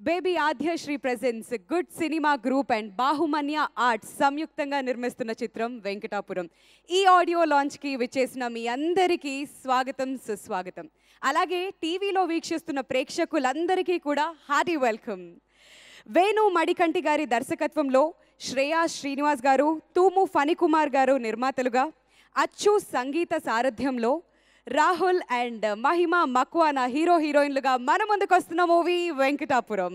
Baby Aadyasri presents good cinema group and Bahumanya arts సంయుక్తంగా నిర్మిస్తున్న చిత్రం వెంకటాపురం. ఈ ఆడియో లాంచ్కి విచ్చేసిన మీ అందరికీ స్వాగతం, సుస్వాగతం. అలాగే టీవీలో వీక్షిస్తున్న ప్రేక్షకులందరికీ కూడా హార్టీ వెల్కమ్. వేణు మడికంటి గారి దర్శకత్వంలో శ్రేయా శ్రీనివాస్ గారు, తూము ఫణికుమార్ గారు నిర్మాతలుగా, అచ్చు సంగీత సారథ్యంలో రాహుల్ అండ్ మహిమ మక్వానా హీరో హీరోయిన్లుగా మన ముందుకు వస్తున్న మూవీ వెంకటాపురం.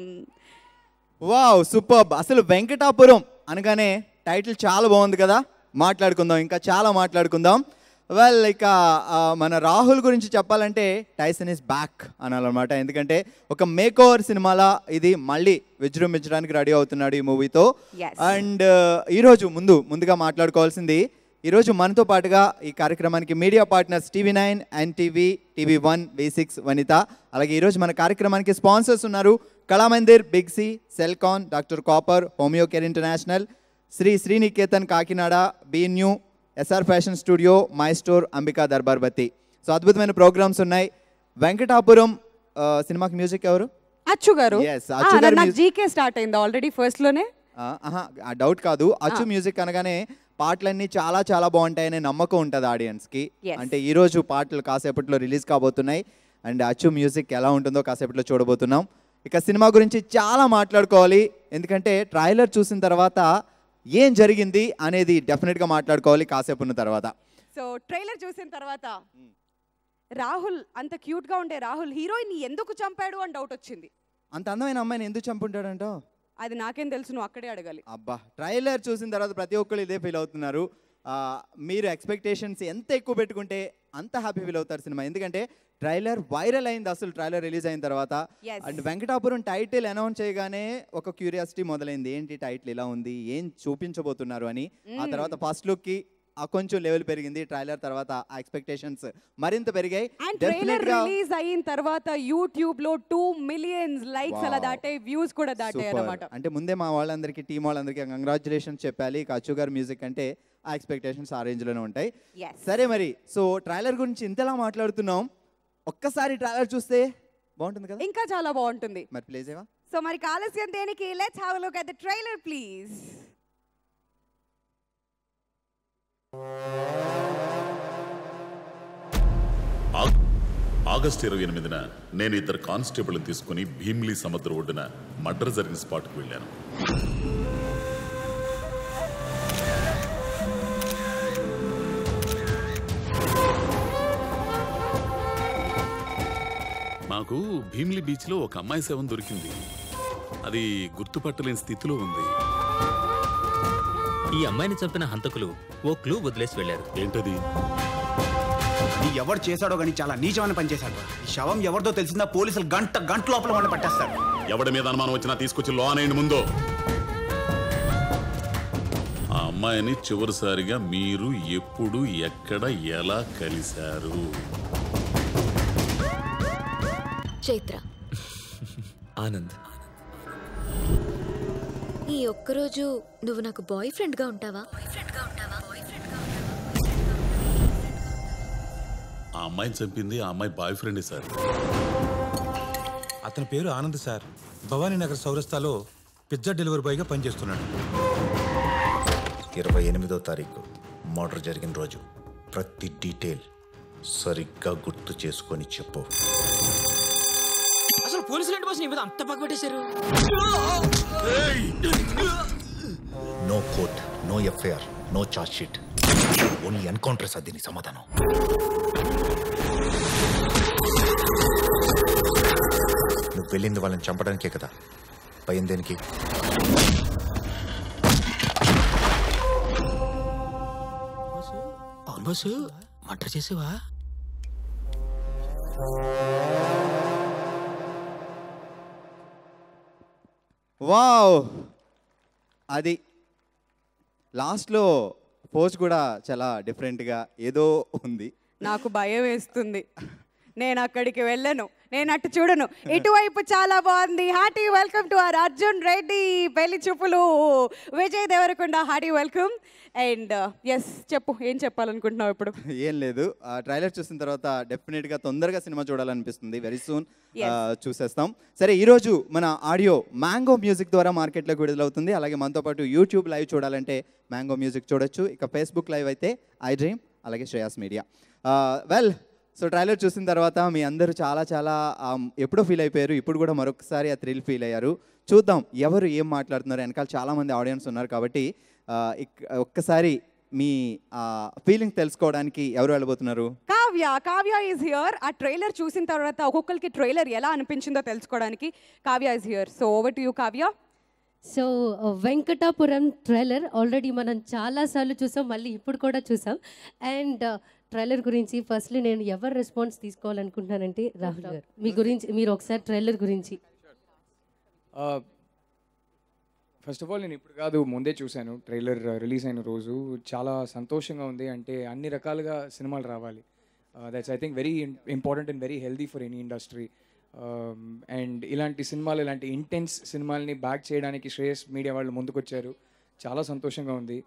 Wow, superb. అసలు వెంకటాపురం అనగానే టైటిల్ చాలా బాగుంది కదా. మాట్లాడుకుందాం, ఇంకా చాలా మాట్లాడుకుందాం. వెల్, ఇక మన రాహుల్ గురించి చెప్పాలంటే టైసన్ ఇస్ బ్యాక్ అనాలన్నమాట. ఎందుకంటే ఒక మేక్ ఓవర్ సినిమాలా ఇది మళ్ళీ విజృంభించడానికి రెడీ అవుతున్నాడు ఈ మూవీతో. అండ్ ఈరోజు ముందుగా మాట్లాడుకోవాల్సింది, ఈరోజు మనతో పాటుగా ఈ కార్యక్రమానికి media partners TV9, NTV, TV1, V6, వనిత. అలాగే ఈరోజు మన కార్యక్రమానికి స్పాన్సర్స్ ఉన్నారు Kalamandir, big C, Celkon, doctor కాపర్, Homeo Care International, Sriniketan Kakinada, BNU, SR fashion studio, my store, Ambika Darbar Batti. So అద్భుతమైన ప్రోగ్రామ్స్ ఉన్నాయి. వెంకటాపురం సినిమాకి మ్యూజిక్ ఎవరు? అచ్చు గారు. జీకే స్టార్ట్ అయింది ఆల్రెడీ ఫస్ట్ లోనే. డౌట్ కాదు, అచ్చు మ్యూజిక్ అనగానే పాటలన్నీ చాలా చాలా బాగుంటాయనే నమ్మకం ఉంటుంది ఆడియన్స్కి. అంటే ఈరోజు పాటలు కాసేపట్లో రిలీజ్ కాబోతున్నాయి అండ్ అచ్చు మ్యూజిక్ ఎలా ఉంటుందో కాసేపట్లో చూడబోతున్నాం. ఇక సినిమా గురించి చాలా మాట్లాడుకోవాలి, ఎందుకంటే ట్రైలర్ చూసిన తర్వాత ఏం జరిగింది అనేది డెఫినెట్గా మాట్లాడుకోవాలి కాసేపు ఉన్న తర్వాత. సో ట్రైలర్ చూసిన తర్వాత రాహుల్, అంత క్యూట్గా ఉండే రాహుల్ హీరోయిన్ ఎందుకు చంపాడు అని డౌట్ వచ్చింది. అంత అందమైన అమ్మాయిని ఎందుకు చంపుంటాడంటో అది నాకేం తెలుసు, నువ్వు అక్కడే అడగాలి. అబ్బా, ట్రైలర్ చూసిన తర్వాత ప్రతి ఒక్కరు ఇదే ఫీల్ అవుతున్నారు. మీరు ఎక్స్పెక్టేషన్స్ ఎంత ఎక్కువ పెట్టుకుంటే అంత హ్యాపీ ఫీల్ అవుతారు సినిమా. ఎందుకంటే ట్రైలర్ వైరల్ అయింది అసలు ట్రైలర్ రిలీజ్ అయిన తర్వాత. అండ్ వెంకటాపురం టైటిల్ అనౌన్స్ చేయగానే ఒక క్యూరియాసిటీ మొదలైంది, ఏంటి టైటిల్ ఇలా ఉంది, ఏం చూపించబోతున్నారు అని. ఆ తర్వాత ఫస్ట్ లుక్కి కొంచెం లెవెల్ పెరిగింది, ట్రైలర్ తర్వాత ఆ ఎక్స్పెక్టేషన్స్ మరింత పెరిగాయి. ట్రైలర్ రిలీజ్ అయిన తర్వాత యూట్యూబ్ లో 2 మిలియన్ లైక్స్ అలా దాటే, వ్యూస్ కూడా దాటాయి అన్నమాట. అంటే ముందే మా వాళ్ళందరికీ, టీం వాళ్ళందరికీ కంగ్రాచులేషన్స్ చెప్పాలి. అచ్చు గారు మ్యూజిక్ అంటే ఆ ఎక్స్పెక్టేషన్స్ ఆ రేంజ్ లోనే ఉంటాయి. సరే, మరి సో ట్రైలర్ గురించి ఇంతలా మాట్లాడుతున్నాం, ఒక్కసారి ట్రైలర్ చూస్తే బాగుంటుంది కదా. ఇంకా చాలా బాగుంటుంది. మరి ప్లే చేయవా? సో మరి ఆలస్యం దేనికి, let's have a look at the trailer please. August 28న నేను 2 కానిస్టేబుల్ని తీసుకుని భీమ్లీ సముద్ర ఒడ్డున మర్డర్ జరిగిన స్పాట్కి వెళ్ళాను. మాకు భీమ్లీ బీచ్లో ఒక అమ్మాయి శవం దొరికింది. అది గుర్తుపట్టలేని స్థితిలో ఉంది. ఈ అమ్మాయిని చంపిన హంతకులు ఓ క్లూ వదిలేసి వెళ్లారు. ఏంటది? ఎవరు చేశాడో గానీ చాలా నీచమైన పని చేశాడు. ఈ శవం ఎవరిదో తెలిసిందా పోలీసులు గంట లోపల వాడిని పట్టేస్తారు. ఎవడి మీద అనుమానం వచ్చినా తీసుకొచ్చి లో అనేయండి ముందు. ఆ అమ్మాయిని చివరిసారిగా మీరు ఎప్పుడు, ఎక్కడ, ఎలా కలిశారు? చైత్ర. ఆనంద్. ఈ ఒక్కరోజు నువ్వు నాకు బాయ్ ఫ్రెండ్ గా ఉంటావా? ఆ అమ్మాయిని చంపింది ఆ అమ్మాయి బాయ్ ఫ్రెండే సార్. అతని పేరు ఆనంద్ సార్. భవానీనగర్ చౌరస్తాలో పిజ్జా డెలివరీ బాయ్గా పనిచేస్తున్నాడు. 28వ తారీఖు మర్డర్ జరిగిన రోజు. ప్రతి డీటెయిల్ సరిగ్గా గుర్తు చేసుకొని చెప్పు. అసలు పోలీసులు ఏంటి బాస్ నీ మీద అంత పగబట్టేశారు? No court, no FIR, no charge sheet, only encounter. Sir దీని సమాధానం. నువ్వు వెళ్ళింది వాళ్ళని చంపడానికే కదా, భయం దేనికి? Boss murder చేసేవా? వావ్, అది లాస్ట్లో పోజ్ కూడా చాలా డిఫరెంట్గా ఏదో ఉంది. నాకు భయం వేస్తుంది, నేను అక్కడికి వెళ్ళను. నేను అటు చూడను, ఇటువైపు చాలా బాగుంది. Hearty welcome to our Arjun Reddy పెళ్లి చూపులు Vijay Deverakonda. Hearty welcome. And yes, చెప్పు, ఏం చెప్పాలనుకుంటున్నావు ఇప్పుడు? ఏం లేదు, ట్రైలర్ చూసిన తర్వాత డెఫినెట్గా తొందరగా సినిమా చూడాలనిపిస్తుంది. వెరీ సూన్ చూసేస్తాం. సరే, ఈరోజు మన ఆడియో మ్యాంగో మ్యూజిక్ ద్వారా మార్కెట్లోకి విడుదలవుతుంది. అలాగే మనతో పాటు యూట్యూబ్ లైవ్ చూడాలంటే మ్యాంగో మ్యూజిక్ చూడొచ్చు. ఇక ఫేస్బుక్ లైవ్ అయితే ఐ డ్రీమ్, అలాగే Shreyas media. Well, so trailer చూసిన తర్వాత మీ అందరూ చాలా చాలా ఎప్పుడో ఫీల్ అయిపోయారు. ఇప్పుడు కూడా మరొకసారి ఆ థ్రిల్ ఫీల్ అయ్యారు. చూద్దాం ఎవరు ఏం మాట్లాడుతున్నారు. వెనకాల చాలామంది ఆడియన్స్ ఉన్నారు కాబట్టి ఒక్కసారి మీ ఫీలింగ్ తెలుసుకోవడానికి ఎవరు వెళ్ళబోతున్నారు? Kavya is here. ఆ ట్రైలర్ చూసిన తర్వాత ఒక్కొక్కరికి ట్రైలర్ ఎలా అనిపించిందో తెలుసుకోవడానికి Kavya is here. So over to you Kavya. So Venkatapuram trailer already మనం చాలాసార్లు చూసాం, మళ్ళీ ఇప్పుడు కూడా చూసాం. అండ్ ట్రైలర్ గురించి ఫస్ట్లీ నేను ఎవరు రెస్పాన్స్ తీసుకోవాలనుకుంటున్నానంటే రాహుల్ గారు, మీ గురించి మీరు ఒకసారి ట్రైలర్ గురించి. ఫస్ట్ ఆఫ్ ఆల్ నేను ఇప్పుడు కాదు, ముందే చూశాను. ట్రైలర్ రిలీజ్ అయిన రోజు చాలా సంతోషంగా ఉంది. అంటే అన్ని రకాలుగా సినిమాలు రావాలి. That's I think very important and very healthy for any industry. And ఇలాంటి సినిమాలు, ఇలాంటి ఇంటెన్స్ సినిమాలని బ్యాక్ చేయడానికి శ్రేయస్ మీడియా వాళ్ళు ముందుకొచ్చారు. చాలా సంతోషంగా ఉంది.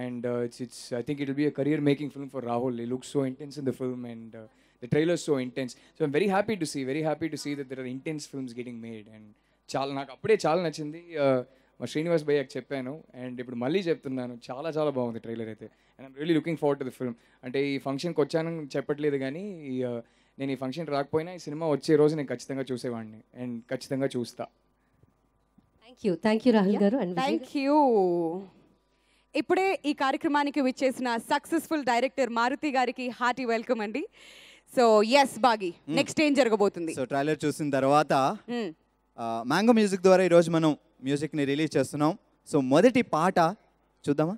And it's I think it will be a career making film for Rahul. He looks so intense in the film and the trailer so intense. So I'm very happy to see that there are intense films getting made. And నాకు అప్పుడే చాలా నచ్చింది. మా శ్రీనివాస్ భయ్యకి చెప్పాను and ఇప్పుడు మళ్ళీ చెప్తున్నాను, చాలా చాలా బాగుంది ట్రైలర్ అయితే. And I'm really looking forward to the film. అంటే ఈ ఫంక్షన్కి వచ్చాను చెప్పట్లేదు కానీ నేను ఈ ఫంక్షన్ రాకపోయినా ఈ సినిమా వచ్చే రోజు నేను ఖచ్చితంగా చూసేవాడిని అండ్ ఖచ్చితంగా చూస్తా. థ్యాంక్ యూ రాహుల్ గారు. Thank you. ఇప్పుడే ఈ కార్యక్రమానికి విచ్చేసిన సక్సెస్ఫుల్ డైరెక్టర్ మారుతి గారికి హార్టీ వెల్కమ్ అండి. సో ఎస్ బాగి, నెక్స్ట్ ఏం జరగబోతుంది? సో ట్రైలర్ చూసిన తర్వాత మ్యాంగో మ్యూజిక్ ద్వారా ఈరోజు మనం మ్యూజిక్ని రిలీజ్ చేస్తున్నాం. సో మొదటి పాట చూద్దామా?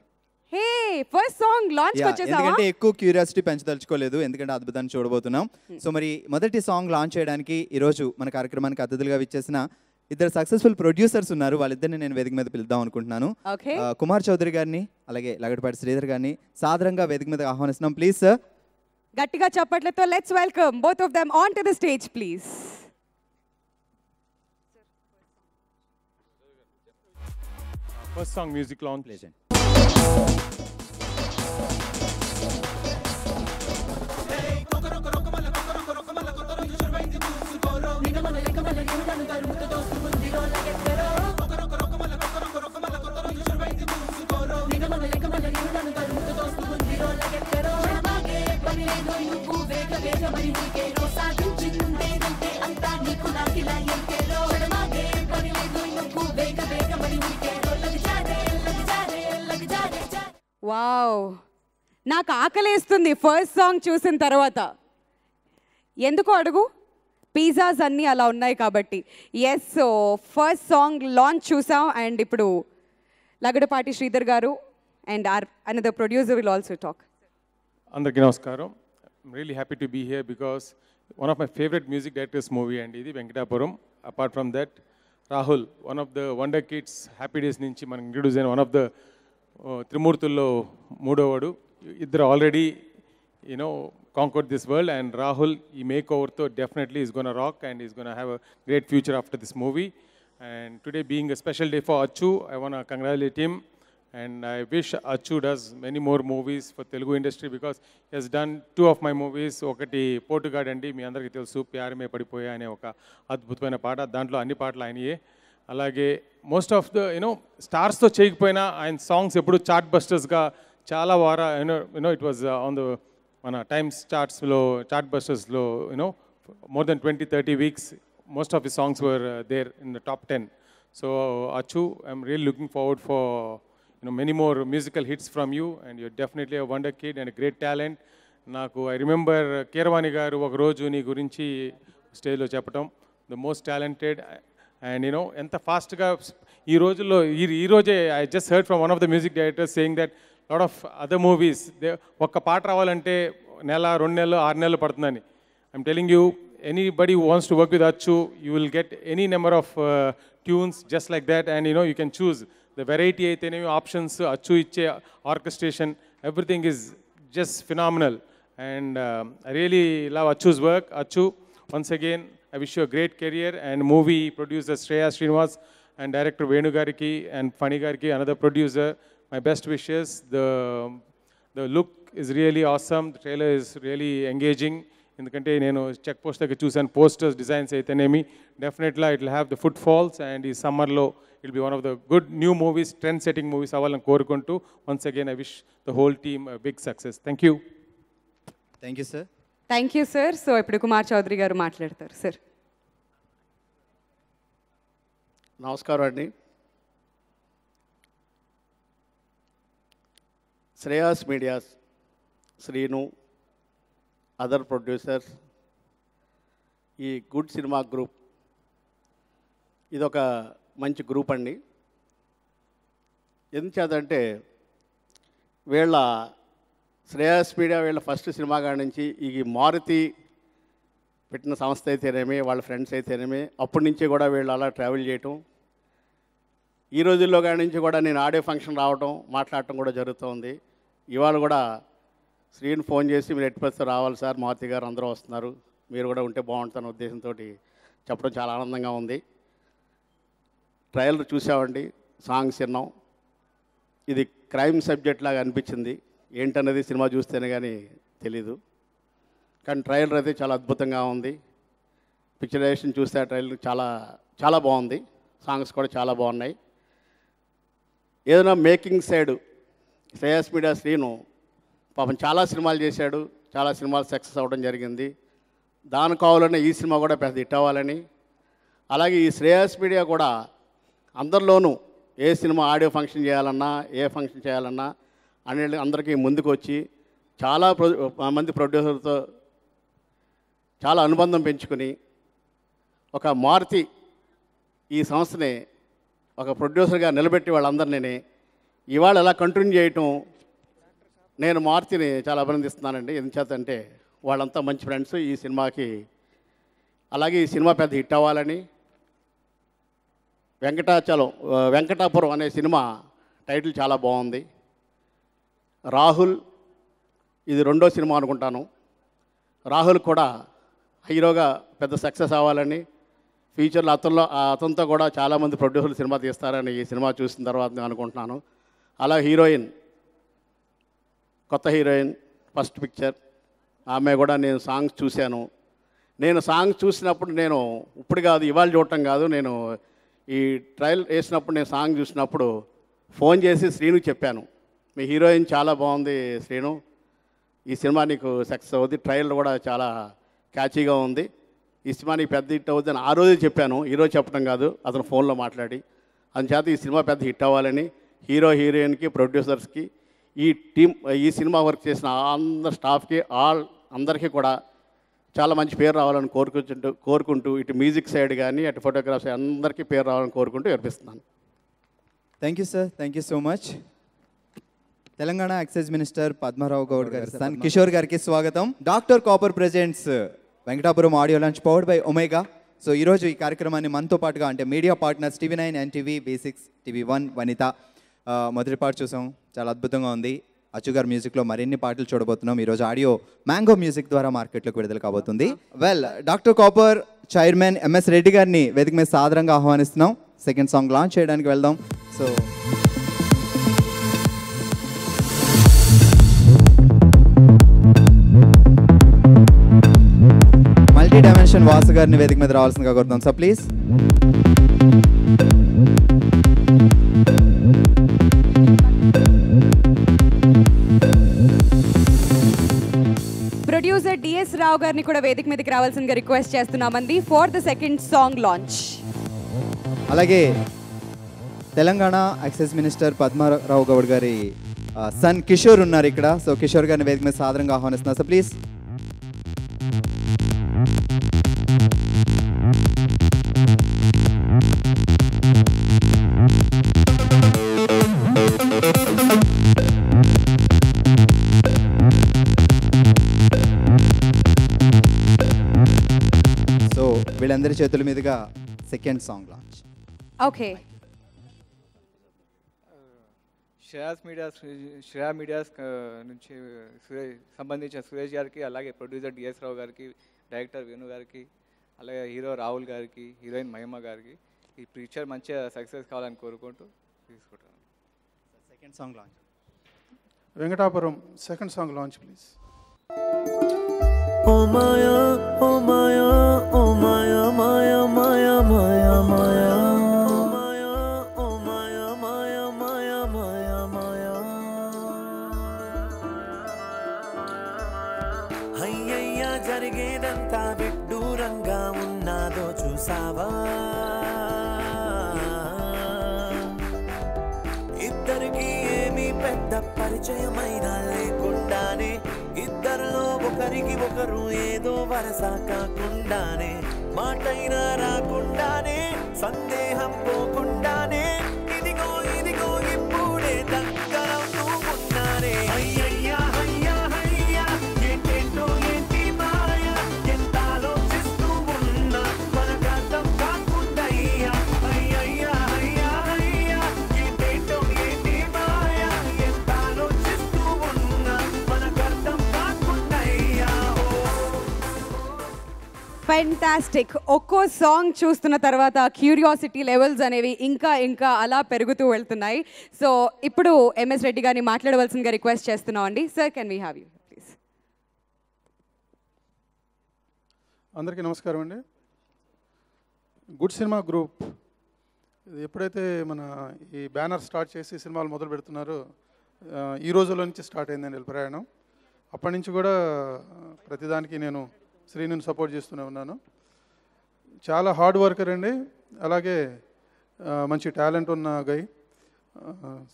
హే, ఫస్ట్ సాంగ్ లాంచ్ వచ్చేసావా? ఎందుకంటే ఎక్కువ క్యూరియాసిటీ పెంచదలుచుకోలేదు, ఎందుకంటే అద్భుతాన్ని చూడబోతున్నాం. సో మరి మొదటి సాంగ్ లాంచ్ చేయడానికి ఈరోజు మన కార్యక్రమానికి అతిథులుగా విచ్చేసిన ఇద్దరు సక్సెస్ఫుల్ ప్రొడ్యూసర్స్ ఉన్నారు. వాళ్ళిద్దరిని నేను వేదిక మీద పిలుద్దాం అనుకుంటున్నాను. కుమార్ చౌదరి గారిని, అలాగే లగడపాటి శ్రీధర్ గారిని సాదరంగా వేదిక మీద ఆహ్వానిస్తున్నాం. Please sir. గట్టిగా చప్పట్లతో let's welcome both of them on to the stage please. First song music launch. Legend. Wow, నాకు ఆకలేస్తుంది ఫస్ట్ సాంగ్ చూసిన తర్వాత. ఎందుకో అడుగు, పిజ్జాస్ అన్నీ అలా ఉన్నాయి కాబట్టి. Yes, so first song launch చూసాం అండ్ ఇప్పుడు Lagadapati Sridhar garu and another producer will also talk. అందరికీ నమస్కారం. I'm really happy to be here because one of my favourite music directors movie and ఇది Venkatapuram. Apart from that Rahul, one of the wonder kids, happy days నుంచి మనం introduce అయిన one of the త్రిమూర్తుల్లో మూడోవాడు. ఇద్దరు already conquered this world, and Rahul, he makeover to definitely is going to rock and he's going to have a great future after this movie. And today being a special day for Achu, I want to congratulate him and I wish Achu does many more movies for Telugu industry because he has done 2 of my movies. ఒకటి పోటుగాడ్ అండి, మీ అందరికీ తెలుసు, ప్యారమే పడిపోయా అనే ఒక అద్భుతమైన పాట, దాంట్లో అన్ని పాటలు ఆయనయే. అలాగే మోస్ట్ ఆఫ్ ద స్టార్స్తో చేయకపోయినా ఆయన సాంగ్స్ ఎప్పుడు చార్ట్ బస్టర్స్గా చాలా వారా ఇట్ వాజ్ ఆన్ ద మన times చార్ట్స్లో, chart బస్టర్స్లో more than 20-30 weeks most of his songs were there in the top 10. So Achu, I'm really looking forward for many more musical hits from you, and you're definitely a wonder kid and a great talent. I remember Keravani garu oka roju nee gurinchi stage lo cheppatam, the most talented, and enta fast ga ee rojullo ee roje I just heard from one of the music directors saying that lot of other movies oka paata ravalante nela 2 nelu 6 nelu padtundani. I'm telling you, anybody who wants to work with Achu, you will get any number of tunes just like that, and you can choose the variety aithenemi options. Achu iche orchestration, everything is just phenomenal, and I really love Achu's work. Achu, once again I wish you a great career. And movie producer Shreya Srinivas and director Venu Gariki and Funny Gariki, another producer. My best wishes. The look is really awesome. The trailer is really engaging. ఎందుకంటే నేను check post దగ్గర చూసాను posters designs అయితేనేమి డెఫినెట్గా it will have the foot falls and ఈ సమ్మర్లో it be one of the good new movies trend setting movies అవ్వాలని కోరుకుంటూ once again I wish the whole team big success. Thank you. Thank you sir. Thank you sir. So ఇప్పుడు కుమార్ చౌదరి గారు మాట్లాడతారు sir. నమస్కారం అండి. Shreyas Medias, Srinu, other producers, ఈ Good cinema Group ఇదొక మంచి గ్రూప్ అండి. ఎందుచేతంటే వీళ్ళ శ్రేయాస్ మీడియా వీళ్ళ ఫస్ట్ సినిమా కాడి నుంచి ఈ మారుతి పెట్టిన సంస్థ అయితేనేమి వాళ్ళ ఫ్రెండ్స్ అయితేనేమి అప్పటి నుంచి కూడా వీళ్ళు అలా ట్రావెల్ చేయటం, ఈ రోజుల్లో కాడి నుంచి కూడా నేను ఆడియో ఫంక్షన్ రావటం మాట్లాడటం కూడా జరుగుతుంది. ఇవాళ కూడా శ్రీని ఫోన్ చేసి మీరు ఎట్టి పరిస్థితి రావాలి సార్, మారుతి గారు అందరూ వస్తున్నారు, మీరు కూడా ఉంటే బాగుంటుందన్న ఉద్దేశంతో చెప్పడం చాలా ఆనందంగా ఉంది. ట్రయల్ చూసామండి, సాంగ్స్ విన్నాం. ఇది క్రైమ్ సబ్జెక్ట్ లాగా అనిపించింది, ఏంటన్నది సినిమా చూస్తేనే కానీ తెలీదు. కానీ ట్రయల్ అయితే చాలా అద్భుతంగా ఉంది. పిక్చరైజేషన్ చూస్తే ఆ ట్రయల్ చాలా చాలా బాగుంది. సాంగ్స్ కూడా చాలా బాగున్నాయి. ఏదైనా making side Shreyas media Srinu పాపం చాలా సినిమాలు చేశాడు, చాలా సినిమాలు సక్సెస్ అవ్వడం జరిగింది. దాని కావాలనే ఈ సినిమా కూడా పెద్ద హిట్ అవ్వాలని, అలాగే ఈ శ్రేయాస్ మీడియా కూడా అందరిలోనూ ఏ సినిమా ఆడియో ఫంక్షన్ చేయాలన్నా ఏ ఫంక్షన్ చేయాలన్నా అన్ని అందరికీ ముందుకు వచ్చి చాలా మంది ప్రొడ్యూసర్లతో చాలా అనుబంధం పెంచుకుని ఒక మారుతి ఈ సంస్థని ఒక ప్రొడ్యూసర్గా నిలబెట్టి వాళ్ళందరినీ ఇవాళ ఎలా కంటిన్యూ చేయటం నేను మారుతిని చాలా అభినందిస్తున్నానండి. ఎందుచేతంటే వాళ్ళంతా మంచి ఫ్రెండ్స్ ఈ సినిమాకి. అలాగే ఈ సినిమా పెద్ద హిట్ అవ్వాలని, వెంకటాపురం అనే సినిమా టైటిల్ చాలా బాగుంది. రాహుల్ ఇది 2వ సినిమా అనుకుంటాను. రాహుల్ కూడా హీరోగా పెద్ద సక్సెస్ అవ్వాలని, ఫ్యూచర్లో అతనితో కూడా చాలామంది ప్రొడ్యూసర్లు సినిమా తీస్తారని ఈ సినిమా చూసిన తర్వాత నేను అనుకుంటున్నాను. అలా హీరోయిన్, కొత్త హీరోయిన్ ఫస్ట్ పిక్చర్, ఆమె కూడా నేను సాంగ్స్ చూశాను. నేను సాంగ్స్ చూసినప్పుడు నేను ఇప్పుడు కాదు ఇవాళ చూడటం కాదు, నేను ఈ ట్రయల్ వేసినప్పుడు నేను సాంగ్ చూసినప్పుడు ఫోన్ చేసి శ్రీను చెప్పాను, మీ హీరోయిన్ చాలా బాగుంది శ్రీను, ఈ సినిమా నీకు సక్సెస్ అవుద్ది, ట్రయల్ కూడా చాలా క్యాచీగా ఉంది, ఈ సినిమా నీకు పెద్ద హిట్ అవుద్ది అని ఆ రోజే చెప్పాను. ఈరోజు చెప్పడం కాదు, అతను ఫోన్లో మాట్లాడి. అందుచేత ఈ సినిమా పెద్ద హిట్ అవ్వాలని హీరో హీరోయిన్కి ప్రొడ్యూసర్స్కి ఈ టీం ఈ సినిమా వర్క్ చేసిన అందరు స్టాఫ్కి అందరికీ కూడా చాలా మంచి పేరు రావాలని కోరుకుంటూ ఇటు మ్యూజిక్ సైడ్ కానీ అటు ఫోటోగ్రాఫ్ సైడ్ అందరికీ పేరు రావాలని కోరుకుంటూ వినిపిస్తున్నాను. Thank you sir. Thank you so much. Telangana excise minister Padmarao Goud గారి సన్ కిషోర్ గారికి స్వాగతం. Doctor Copper presents Venkatapuram audio launch powered by Omega. So ఈరోజు ఈ కార్యక్రమాన్ని మనతో పాటుగా అంటే media partners TV9, NTV, V6, TV1, వనిత మొదటి పాట చూసాం, చాలా అద్భుతంగా ఉంది. అచ్చు గారి మ్యూజిక్లో మరిన్ని పాటలు చూడబోతున్నాం. ఈరోజు ఆడియో మ్యాంగో మ్యూజిక్ ద్వారా మార్కెట్లోకి విడుదల కాబోతుంది. Well, doctor copper chairman MS Reddy గారిని వేదిక మీద సాదరంగా ఆహ్వానిస్తున్నాం. సెకండ్ సాంగ్ లాంచ్ చేయడానికి వెళ్దాం. సో మల్టీ డైమెన్షన్ వాసు గారిని వేదిక మీద రావాల్సిందిగా కోరుతాం సార్ ప్లీజ్. ప్రొడ్యూసర్ DS రావు గారిని కూడా వేదిక మీదకి రావాల్సిందిగా రిక్వెస్ట్ చేస్తున్నామండి for the second song launch. అలాగే తెలంగాణ ఎక్సైజ్ మినిస్టర్ పద్మారావు గౌడ్ గారి సన్ కిషోర్ ఉన్నారు ఇక్కడ. సో కిషోర్ గారిని వేదిక మీద సాదరంగా ఆహ్వానిస్తున్నారు సార్ ప్లీజ్. సో వీళ్ళందరి చేతుల మీదుగా second song launch. Okay. Shreya medias నుంచి సంబంధించిన సురేష్ గారికి, అలాగే ప్రొడ్యూసర్ DS రావు గారికి, డైరెక్టర్ వేణు గారికి, అలాగే హీరో రాహుల్ గారికి, హీరోయిన్ మహిమ గారికి ఈ పిక్చర్ మంచిగా సక్సెస్ కావాలని కోరుకుంటూ తీసుకుంటాను. Second song launch. Venkatapuram second song launch please. ఓ మాయా ఓ మాయా ఓ మాయా మాయా మాయా మాయా మాయా ఓ మాయా మాయా మాయా మాయా మాయా అయ్యయ్యా జరిగేదంతా విడ్డూరంగా ఉన్నాదో చూసావా, ఇద్దరికి ఏమీ పెద్ద పరిచయమైనా లేకుండానే ఇద్దరిలో ఒకరికి ఒకరు ఏదో వరస కాకుండానే మాటైనా రాకుండానే సందేహం పోకుండానే ఇదిగో ఇదిగో ఇప్పుడే దగ్గరవుతూ ఉన్నానే. అయ్యయ్యా అయ్యా అయ్యా ఏంటేంటో ఏంటి మాయ, ఎంత ఆలోచిస్తూ ఉన్నా మనకు అర్థం కాకుందయ్యా. అయ్యయ్యా అయ్యా అయ్యా ఏంటేంటో ఏంటి మాయ, ఎంత ఆలోచిస్తూ ఉన్నా మనకు అర్థం కాకుందయ్యా. ఫెంటాస్టిక్. ఒక్కో సాంగ్ చూస్తున్న తర్వాత క్యూరియాసిటీ లెవెల్స్ అనేవి ఇంకా ఇంకా అలా పెరుగుతూ వెళ్తున్నాయి. సో ఇప్పుడు ఎంఎస్ రెడ్డి గారిని మాట్లాడవలసిందిగా రిక్వెస్ట్ చేస్తున్నాం అండి. Sir, can we have you please? అందరికీ నమస్కారం అండి. గుడ్ సినిమా గ్రూప్ ఇది ఎప్పుడైతే మన ఈ బ్యానర్ స్టార్ట్ చేసి సినిమాలు మొదలు పెడుతున్నారో ఈ రోజుల నుంచి స్టార్ట్ అయిందండి వీళ్ళ ప్రయాణం. అప్పటి నుంచి కూడా ప్రతిదానికి నేను శ్రీనిని సపోర్ట్ చేస్తూనే ఉన్నాను. చాలా హార్డ్ వర్కర్ అండి, అలాగే మంచి టాలెంట్ ఉన్న గై.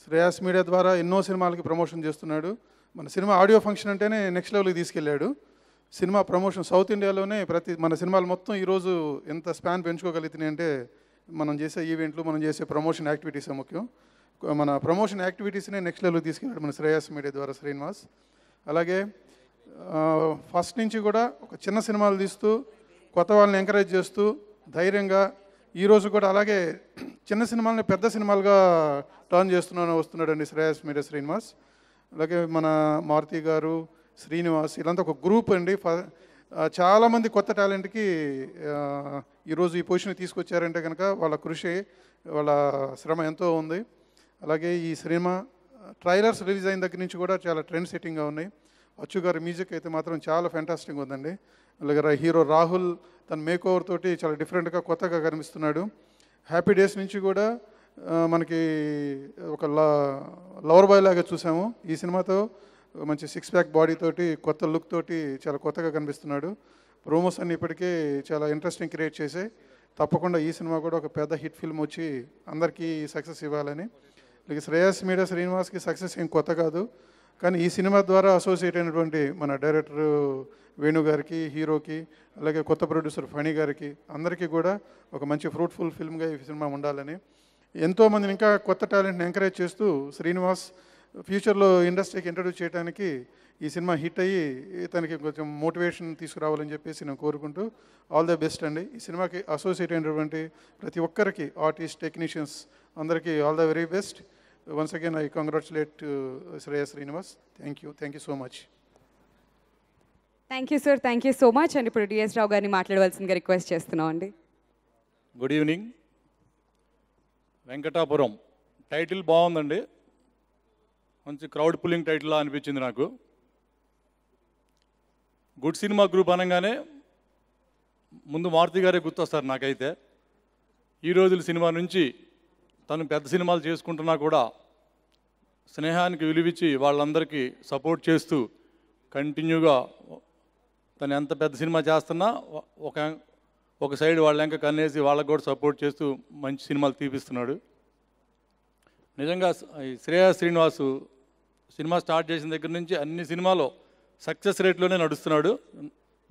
శ్రేయాస్ మీడియా ద్వారా ఎన్నో సినిమాలకి ప్రమోషన్ చేస్తున్నాడు. మన సినిమా ఆడియో ఫంక్షన్ అంటేనే నెక్స్ట్ లెవెల్కి తీసుకెళ్ళాడు. సినిమా ప్రమోషన్ సౌత్ ఇండియాలోనే మన సినిమాలు మొత్తం ఈరోజు ఎంత స్పాన్ పెంచుకోగలుగుతున్నాయి అంటే మనం చేసే ఈవెంట్లు, మనం చేసే ప్రమోషన్ యాక్టివిటీసే ముఖ్యం. మన ప్రమోషన్ యాక్టివిటీస్నే నెక్స్ట్ లెవెల్కి తీసుకెళ్ళాడు మన శ్రేయాస్ మీడియా ద్వారా శ్రీనివాస్. అలాగే ఫస్ట్ నుంచి కూడా ఒక చిన్న సినిమాలు తీస్తూ కొత్త వాళ్ళని ఎంకరేజ్ చేస్తూ ధైర్యంగా ఈరోజు కూడా అలాగే చిన్న సినిమాలని పెద్ద సినిమాలుగా టర్న్ వస్తున్నాడండి శ్రేయాస్ మీడియా శ్రీనివాస్. అలాగే మన మారుతి గారు, శ్రీనివాస్, ఇలాంటి ఒక గ్రూప్ అండి. చాలామంది కొత్త టాలెంట్కి ఈరోజు ఈ పొజిషన్ తీసుకొచ్చారంటే కనుక వాళ్ళ కృషి, వాళ్ళ శ్రమ ఎంతో ఉంది. అలాగే ఈ సినిమా ట్రైలర్స్ రిలీజ్ అయిన దగ్గర నుంచి కూడా చాలా ట్రెండ్ సెట్టింగ్గా ఉన్నాయి. అచ్చు గారి మ్యూజిక్ అయితే మాత్రం చాలా ఫ్యాంటాస్టిక్గా ఉందండి. అలాగే హీరో రాహుల్ తన మేక్ ఓవర్ తోటి చాలా డిఫరెంట్గా కొత్తగా కనిపిస్తున్నాడు. హ్యాపీ డేస్ నుంచి కూడా మనకి ఒక లవర్ బాయ్ లాగా చూసాము. ఈ సినిమాతో మంచి సిక్స్ ప్యాక్ బాడీ తోటి కొత్త లుక్ తోటి చాలా కొత్తగా కనిపిస్తున్నాడు. ప్రోమోస్ అన్ని ఇప్పటికే చాలా ఇంట్రెస్టింగ్ క్రియేట్ చేసి తప్పకుండా ఈ సినిమా కూడా ఒక పెద్ద హిట్ ఫిల్మ్ వచ్చి అందరికీ సక్సెస్ ఇవ్వాలని. అలాగే శ్రేయాస్ మీడియా శ్రీనివాస్కి సక్సెస్ ఏం కొత్త కాదు, కానీ ఈ సినిమా ద్వారా అసోసియేట్ అయినటువంటి మన డైరెక్టర్ వేణు గారికి, హీరోకి, అలాగే కొత్త ప్రొడ్యూసర్ ఫణి గారికి అందరికీ కూడా ఒక మంచి ఫ్రూట్ఫుల్ ఫిల్మ్గా ఈ సినిమా ఉండాలని, ఎంతోమందిని ఇంకా కొత్త టాలెంట్ని ఎంకరేజ్ చేస్తూ శ్రీనివాస్ ఫ్యూచర్లో ఇండస్ట్రీకి ఇంట్రడ్యూస్ చేయడానికి ఈ సినిమా హిట్ అయ్యి తనకి కొంచెం మోటివేషన్ తీసుకురావాలని చెప్పేసి నేను కోరుకుంటూ ఆల్ ద బెస్ట్ అండి. ఈ సినిమాకి అసోసియేట్ అయినటువంటి ప్రతి ఒక్కరికి, ఆర్టిస్ట్, టెక్నీషియన్స్ అందరికీ all the very best. Once again, I congratulate Shreyas Srinivas. Thank you so much. Thank you sir, thank you so much. And ఇప్పుడు డిఎస్ రావు గారిని మాట్లాడవలసిందిగా రిక్వెస్ట్ చేస్తున్నాం అండి. Good evening. వెంకటాపురం టైటిల్ బాగుందండి, మంచి క్రౌడ్ పుల్లింగ్ టైటిల్లా అనిపించింది నాకు. గుడ్ సినిమా గ్రూప్ అనగానే ముందు మారుతి గారే గుర్తొస్తారు నాకైతే. ఈ రోజుల సినిమా నుంచి తను పెద్ద సినిమాలు చేసుకుంటున్నా కూడా స్నేహానికి విలువిచ్చి వాళ్ళందరికీ సపోర్ట్ చేస్తూ కంటిన్యూగా తను ఎంత పెద్ద సినిమా చేస్తున్నా ఒక సైడ్ వాళ్ళ వెంక కన్నేసి వాళ్ళకు కూడా సపోర్ట్ చేస్తూ మంచి సినిమాలు తీపిస్తున్నాడు. నిజంగా శ్రేయాస్ శ్రీనివాసు సినిమా స్టార్ట్ చేసిన దగ్గర నుంచి అన్ని సినిమాలో సక్సెస్ రేట్లోనే నడుస్తున్నాడు.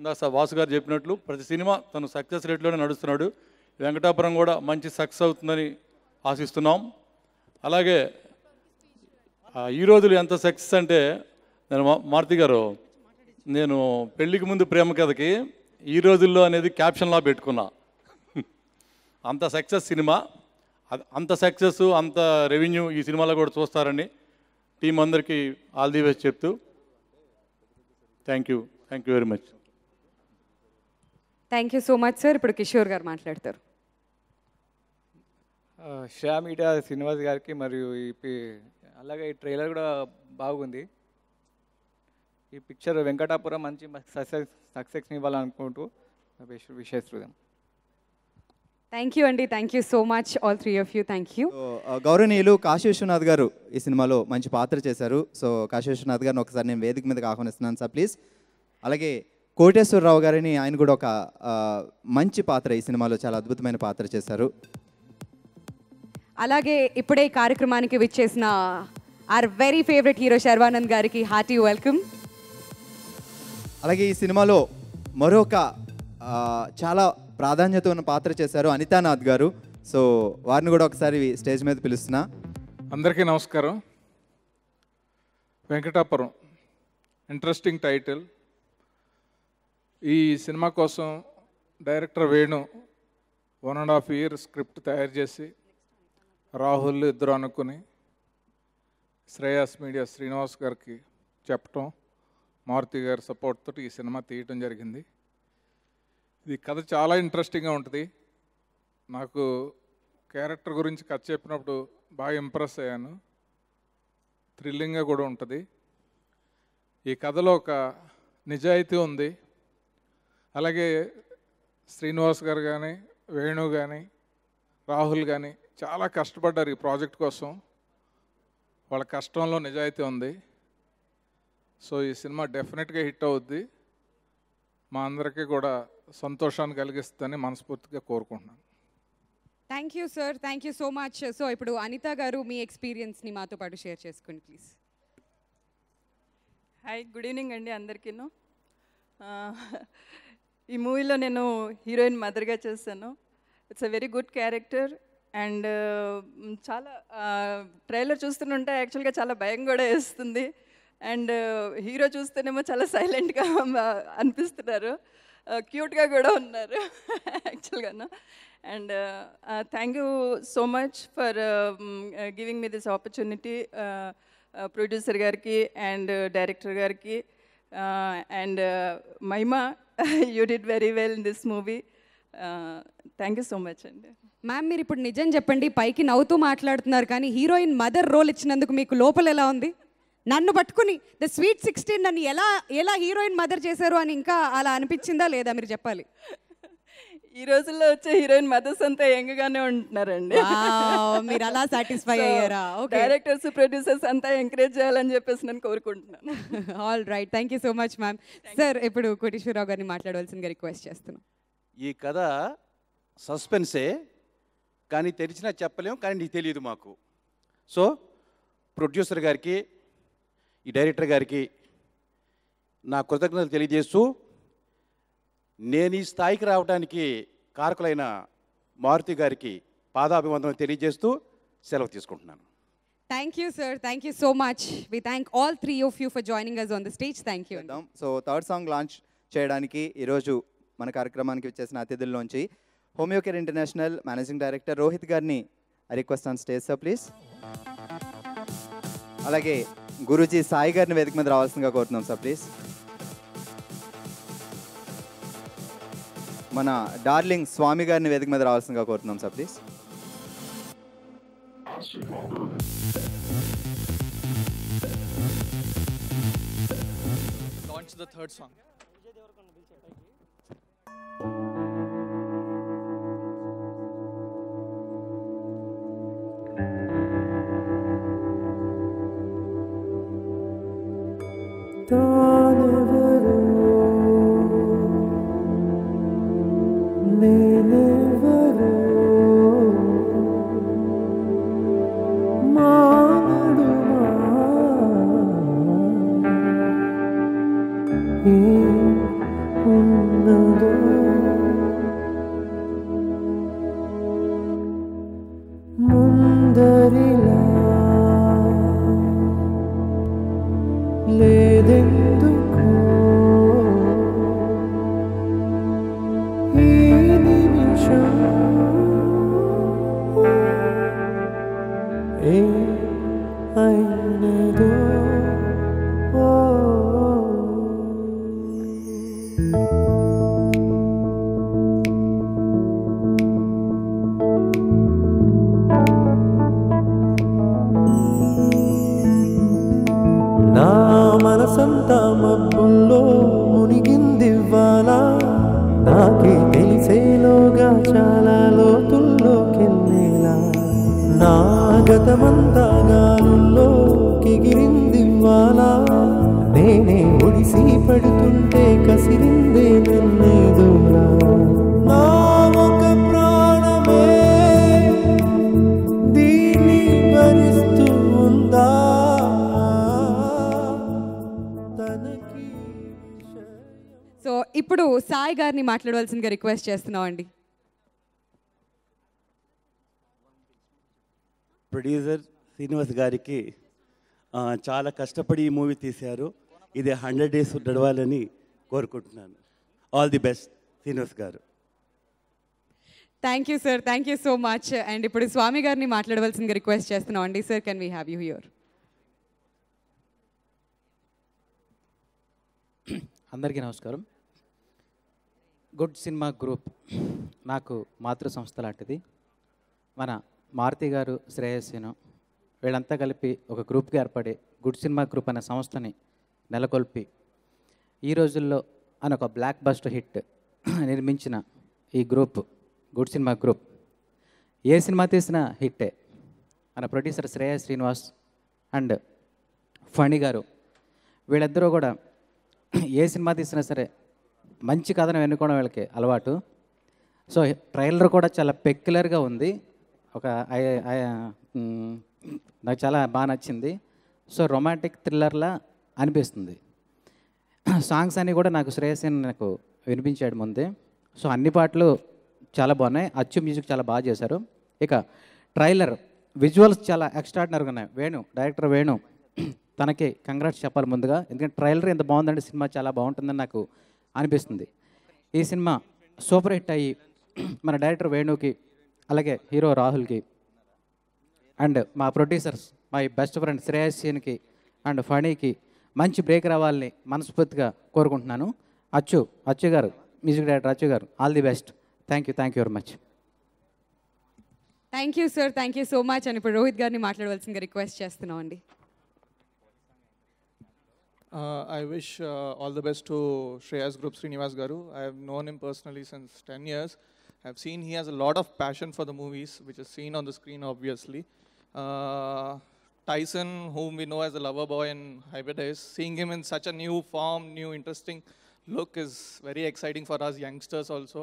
ఇందాక వాసు గారు చెప్పినట్లు ప్రతి సినిమా తను సక్సెస్ రేట్లోనే నడుస్తున్నాడు. వెంకటాపురం కూడా మంచి సక్సెస్ అవుతుందని ఆశిస్తున్నాం. అలాగే ఈ రోజులు ఎంత సక్సెస్ అంటే నేను మారుతి గారు, నేను పెళ్ళికి ముందు ప్రేమ కథకి ఈ రోజుల్లో అనేది క్యాప్షన్లా పెట్టుకున్నా. అంత సక్సెస్ సినిమా, అంత సక్సెస్, అంత రెవెన్యూ ఈ సినిమాలో కూడా చూస్తారని టీం అందరికీ ఆల్ ది బెస్ట్ చెప్తూ thank you very much. Thank you so much sir. ఇప్పుడు కిషోర్ గారు మాట్లాడతారు. శ్రేయా మీడియా శ్రీనివాస్ గారికి మరియు అలాగే ఈ ట్రైలర్ కూడా బాగుంది. ఈ పిక్చర్ వెంకటాపురం మంచి సక్సెస్ని ఇవ్వాలనుకుంటూ విషేస్తున్నాం. థ్యాంక్ యూ అండి. Thank you so much all three of you. Thank you. గౌరవనీయులు కాశీ విశ్వనాథ్ గారు ఈ సినిమాలో మంచి పాత్ర చేశారు. సో కాశీ విశ్వనాథ్ గారిని ఒకసారి నేను వేదిక మీదకి ఆహ్వానిస్తున్నాను సార్ ప్లీజ్. అలాగే కోటేశ్వరరావు గారిని, ఆయన కూడా ఒక మంచి పాత్ర ఈ సినిమాలో చాలా అద్భుతమైన పాత్ర చేశారు. అలాగే ఇప్పుడే ఈ కార్యక్రమానికి విచ్చేసిన our very favourite hero Sharwanand గారికి హార్టీ వెల్కమ్. అలాగే ఈ సినిమాలో మరొక చాలా ప్రాధాన్యత ఉన్న పాత్ర చేశారు అనితానాథ్ గారు. సో వారిని కూడా ఒకసారి స్టేజ్ మీద పిలుస్తున్నా. అందరికీ నమస్కారం. Venkatapuram interesting title. ఈ సినిమా కోసం డైరెక్టర్ వేణు 1.5 year స్క్రిప్ట్ తయారు చేసి రాహుల్ ఇద్దరు అనుకుని శ్రేయాస్ మీడియా శ్రీనివాస్ గారికి చెప్పటం, మారుతి గారి సపోర్ట్ తోటి ఈ సినిమా తీయటం జరిగింది. ఇది కథ చాలా ఇంట్రెస్టింగ్గా ఉంటుంది. నాకు క్యారెక్టర్ గురించి కథ చెప్పినప్పుడు బాగా ఇంప్రెస్ అయ్యాను. థ్రిల్లింగ్గా కూడా ఉంటుంది. ఈ కథలో ఒక నిజాయితీ ఉంది. అలాగే శ్రీనివాస్ గారు కానీ, వేణు కానీ, రాహుల్ కానీ చాలా కష్టపడ్డారు ఈ ప్రాజెక్ట్ కోసం. వాళ్ళ కష్టంలో నిజాయితీ ఉంది. సో ఈ సినిమా డెఫినెట్గా హిట్ అవుద్ది. మా అందరికీ కూడా సంతోషాన్ని కలిగిస్తుందని మనస్ఫూర్తిగా కోరుకుంటున్నాను. Thank you sir. Thank you so much. So ఇప్పుడు అనిత గారు మీ ఎక్స్పీరియన్స్ని మాతో పాటు షేర్ చేసుకోండి ప్లీజ్. హాయ్, గుడ్ ఈవినింగ్ అండి అందరికీను. ఈ మూవీలో నేను హీరోయిన్ మదర్గా చేశాను. It's a very good character and చాలా ట్రైలర్ చూస్తుంటే యాక్చువల్గా చాలా భయం కూడా వేస్తుంది. అండ్ హీరో చూస్తేనేమో చాలా సైలెంట్గా అనిపిస్తున్నారు, క్యూట్గా కూడా ఉన్నారు యాక్చువల్గాను. And thank you so much for giving me this opportunity, producer గారికి అండ్ డైరెక్టర్ గారికి and Mahima, you did very well in this movie. Thank you so much అండి. మ్యామ్ మీరు ఇప్పుడు నిజం చెప్పండి, పైకి నవ్వుతూ మాట్లాడుతున్నారు కానీ హీరోయిన్ మదర్ రోల్ ఇచ్చినందుకు మీకు లోపల ఎలా ఉంది? నన్ను పట్టుకుని ద స్వీట్ 16 నన్ను ఎలా హీరోయిన్ మదర్ చేశారు అని ఇంకా అలా అనిపించిందా లేదా మీరు చెప్పాలి. ఈ రోజుల్లో వచ్చే హీరోయిన్ మదర్స్ అంతా యంగ్గానే ఉంటున్నారండి. మీరు అలా సాటిస్ఫై అయ్యారా? డైరెక్టర్స్, ప్రొడ్యూసర్స్ అంతా ఎంకరేజ్ చేయాలని చెప్పేసి నేను కోరుకుంటున్నాను. All right, thank you so much ma'am. Sir ఇప్పుడు కోటేశ్వరరావు గారిని మాట్లాడవలసిందిగా రిక్వెస్ట్ చేస్తున్నాం. ఈ కథ సస్పెన్సే, కానీ తెరిచినా చెప్పలేము, కానీ నీకు తెలియదు మాకు. సో ప్రొడ్యూసర్ గారికి, ఈ డైరెక్టర్ గారికి నా కృతజ్ఞతలు తెలియజేస్తూ, నేను ఈ స్థాయికి రావడానికి కారకులైన మారుతి గారికి పాదాభివందనం తెలియజేస్తూ సెలవు తీసుకుంటున్నాను. Thank you sir. Thank you so much. We thank all three of you for joining us on the stage. Thank you. So third song launch చేయడానికి ఈరోజు మన కార్యక్రమానికి వచ్చేసిన అతిథుల్లోంచి Homeocare international managing director Rohit గారిని request on stage sir please. అలాగే గురూజీ సాయి గారిని వేదిక మీద రావాల్సిందిగా కోరుతున్నాం సార్ ప్లీజ్. మన డార్లింగ్ స్వామి గారిని వేదిక మీద రావాల్సిందిగా కోరుతున్నాం sir please. Launch the third song. తానెవరో నేనెవరో మానడుమా ఏం ఉన్నదో ముందరిలా లేదెందుకు ఈ నిమిషం ఏ అయినదో పర్వతమంతా గాలుల్లోకెగిరిందివ్వాలా నేనే ఒడిసి పడుతుంటే కసిరిందే నన్నే దూరా నా ఒక ప్రాణమే దీన్ని భరిస్తూ ఉందా సో ఇప్పుడు సాయి గారిని మాట్లాడవలసిందిగా రిక్వెస్ట్ చేస్తున్నాం అండి. ప్రొడ్యూసర్ శ్రీనివాస్ గారికి చాలా కష్టపడి ఈ మూవీ తీశారు. ఇది 100 days నడవాలని కోరుకుంటున్నాను. ఆల్ ది బెస్ట్ శ్రీనివాస్ గారు. Thank you sir, thank you so much. And ఇప్పుడు స్వామి గారిని మాట్లాడవలసిందిగా రిక్వెస్ట్ చేస్తున్నాం అండి. Sir, can we have you here? అందరికీ నమస్కారం. గుడ్ సినిమా గ్రూప్ నాకు మాతృ సంస్థ లాంటిది. మన మారుతి గారు, శ్రేయస్సును వీళ్ళంతా కలిపి ఒక గ్రూప్గా ఏర్పడి గుడ్ సినిమా గ్రూప్ అనే సంస్థని నెలకొల్పి ఈ రోజుల్లో అని ఒక బ్లాక్ బస్టర్ హిట్ నిర్మించిన ఈ group good cinema group A cinema తీసినా హిట్టే. మన ప్రొడ్యూసర్ శ్రేయస్ శ్రీనివాస్ అండ్ ఫణి గారు వీళ్ళిద్దరూ కూడా ఏ సినిమా తీసినా సరే మంచి కథను ఎన్నుకోవడం వీళ్ళకి అలవాటు. సో ట్రైలర్ కూడా చాలా పెక్యులర్గా ఉంది. ఒక నాకు చాలా బాగా నచ్చింది. సో రొమాంటిక్ థ్రిల్లర్లా అనిపిస్తుంది. సాంగ్స్ అన్నీ కూడా నాకు శ్రేయస్ నాకు వినిపించాడు ముందే. సో అన్ని పాటలు చాలా బాగున్నాయి. అచ్చు మ్యూజిక్ చాలా బాగా చేశారు. ఇక ట్రైలర్ విజువల్స్ చాలా ఎక్స్ట్రాడినరీగా ఉన్నాయి. డైరెక్టర్ వేణు తనకి కంగ్రాట్స్ చెప్పాలి ముందుగా. ఎందుకంటే ట్రైలర్ ఎంత బాగుందంటే సినిమా చాలా బాగుంటుందని నాకు అనిపిస్తుంది. ఈ సినిమా సూపర్ హిట్ అయ్యి మన డైరెక్టర్ వేణుకి, అలాగే హీరో రాహుల్కి అండ్ మా ప్రొడ్యూసర్స్ మై బెస్ట్ ఫ్రెండ్ శ్రేయస్కి అండ్ ఫణీకి మంచి బ్రేక్ రావాలని మనస్ఫూర్తిగా కోరుకుంటున్నాను. అచ్చు గారు, మ్యూజిక్ డైరెక్టర్ అచ్చు గారు, all the best. Thank you very much. Thank you sir, thank you so much. అని ఇప్పుడు రోహిత్ గారిని మాట్లాడవలసిందిగా రిక్వెస్ట్ చేస్తున్నాం అండి. I wish all the best to Shreyas Group Srinivas Garu. I have known him personally since 10 years. I have seen he has a lot of passion for the movies, which is seen on the screen obviously. Tyson, whom we know as the lover boy in Hybridize, seeing him in such a new form, new interesting look is very exciting for us youngsters also.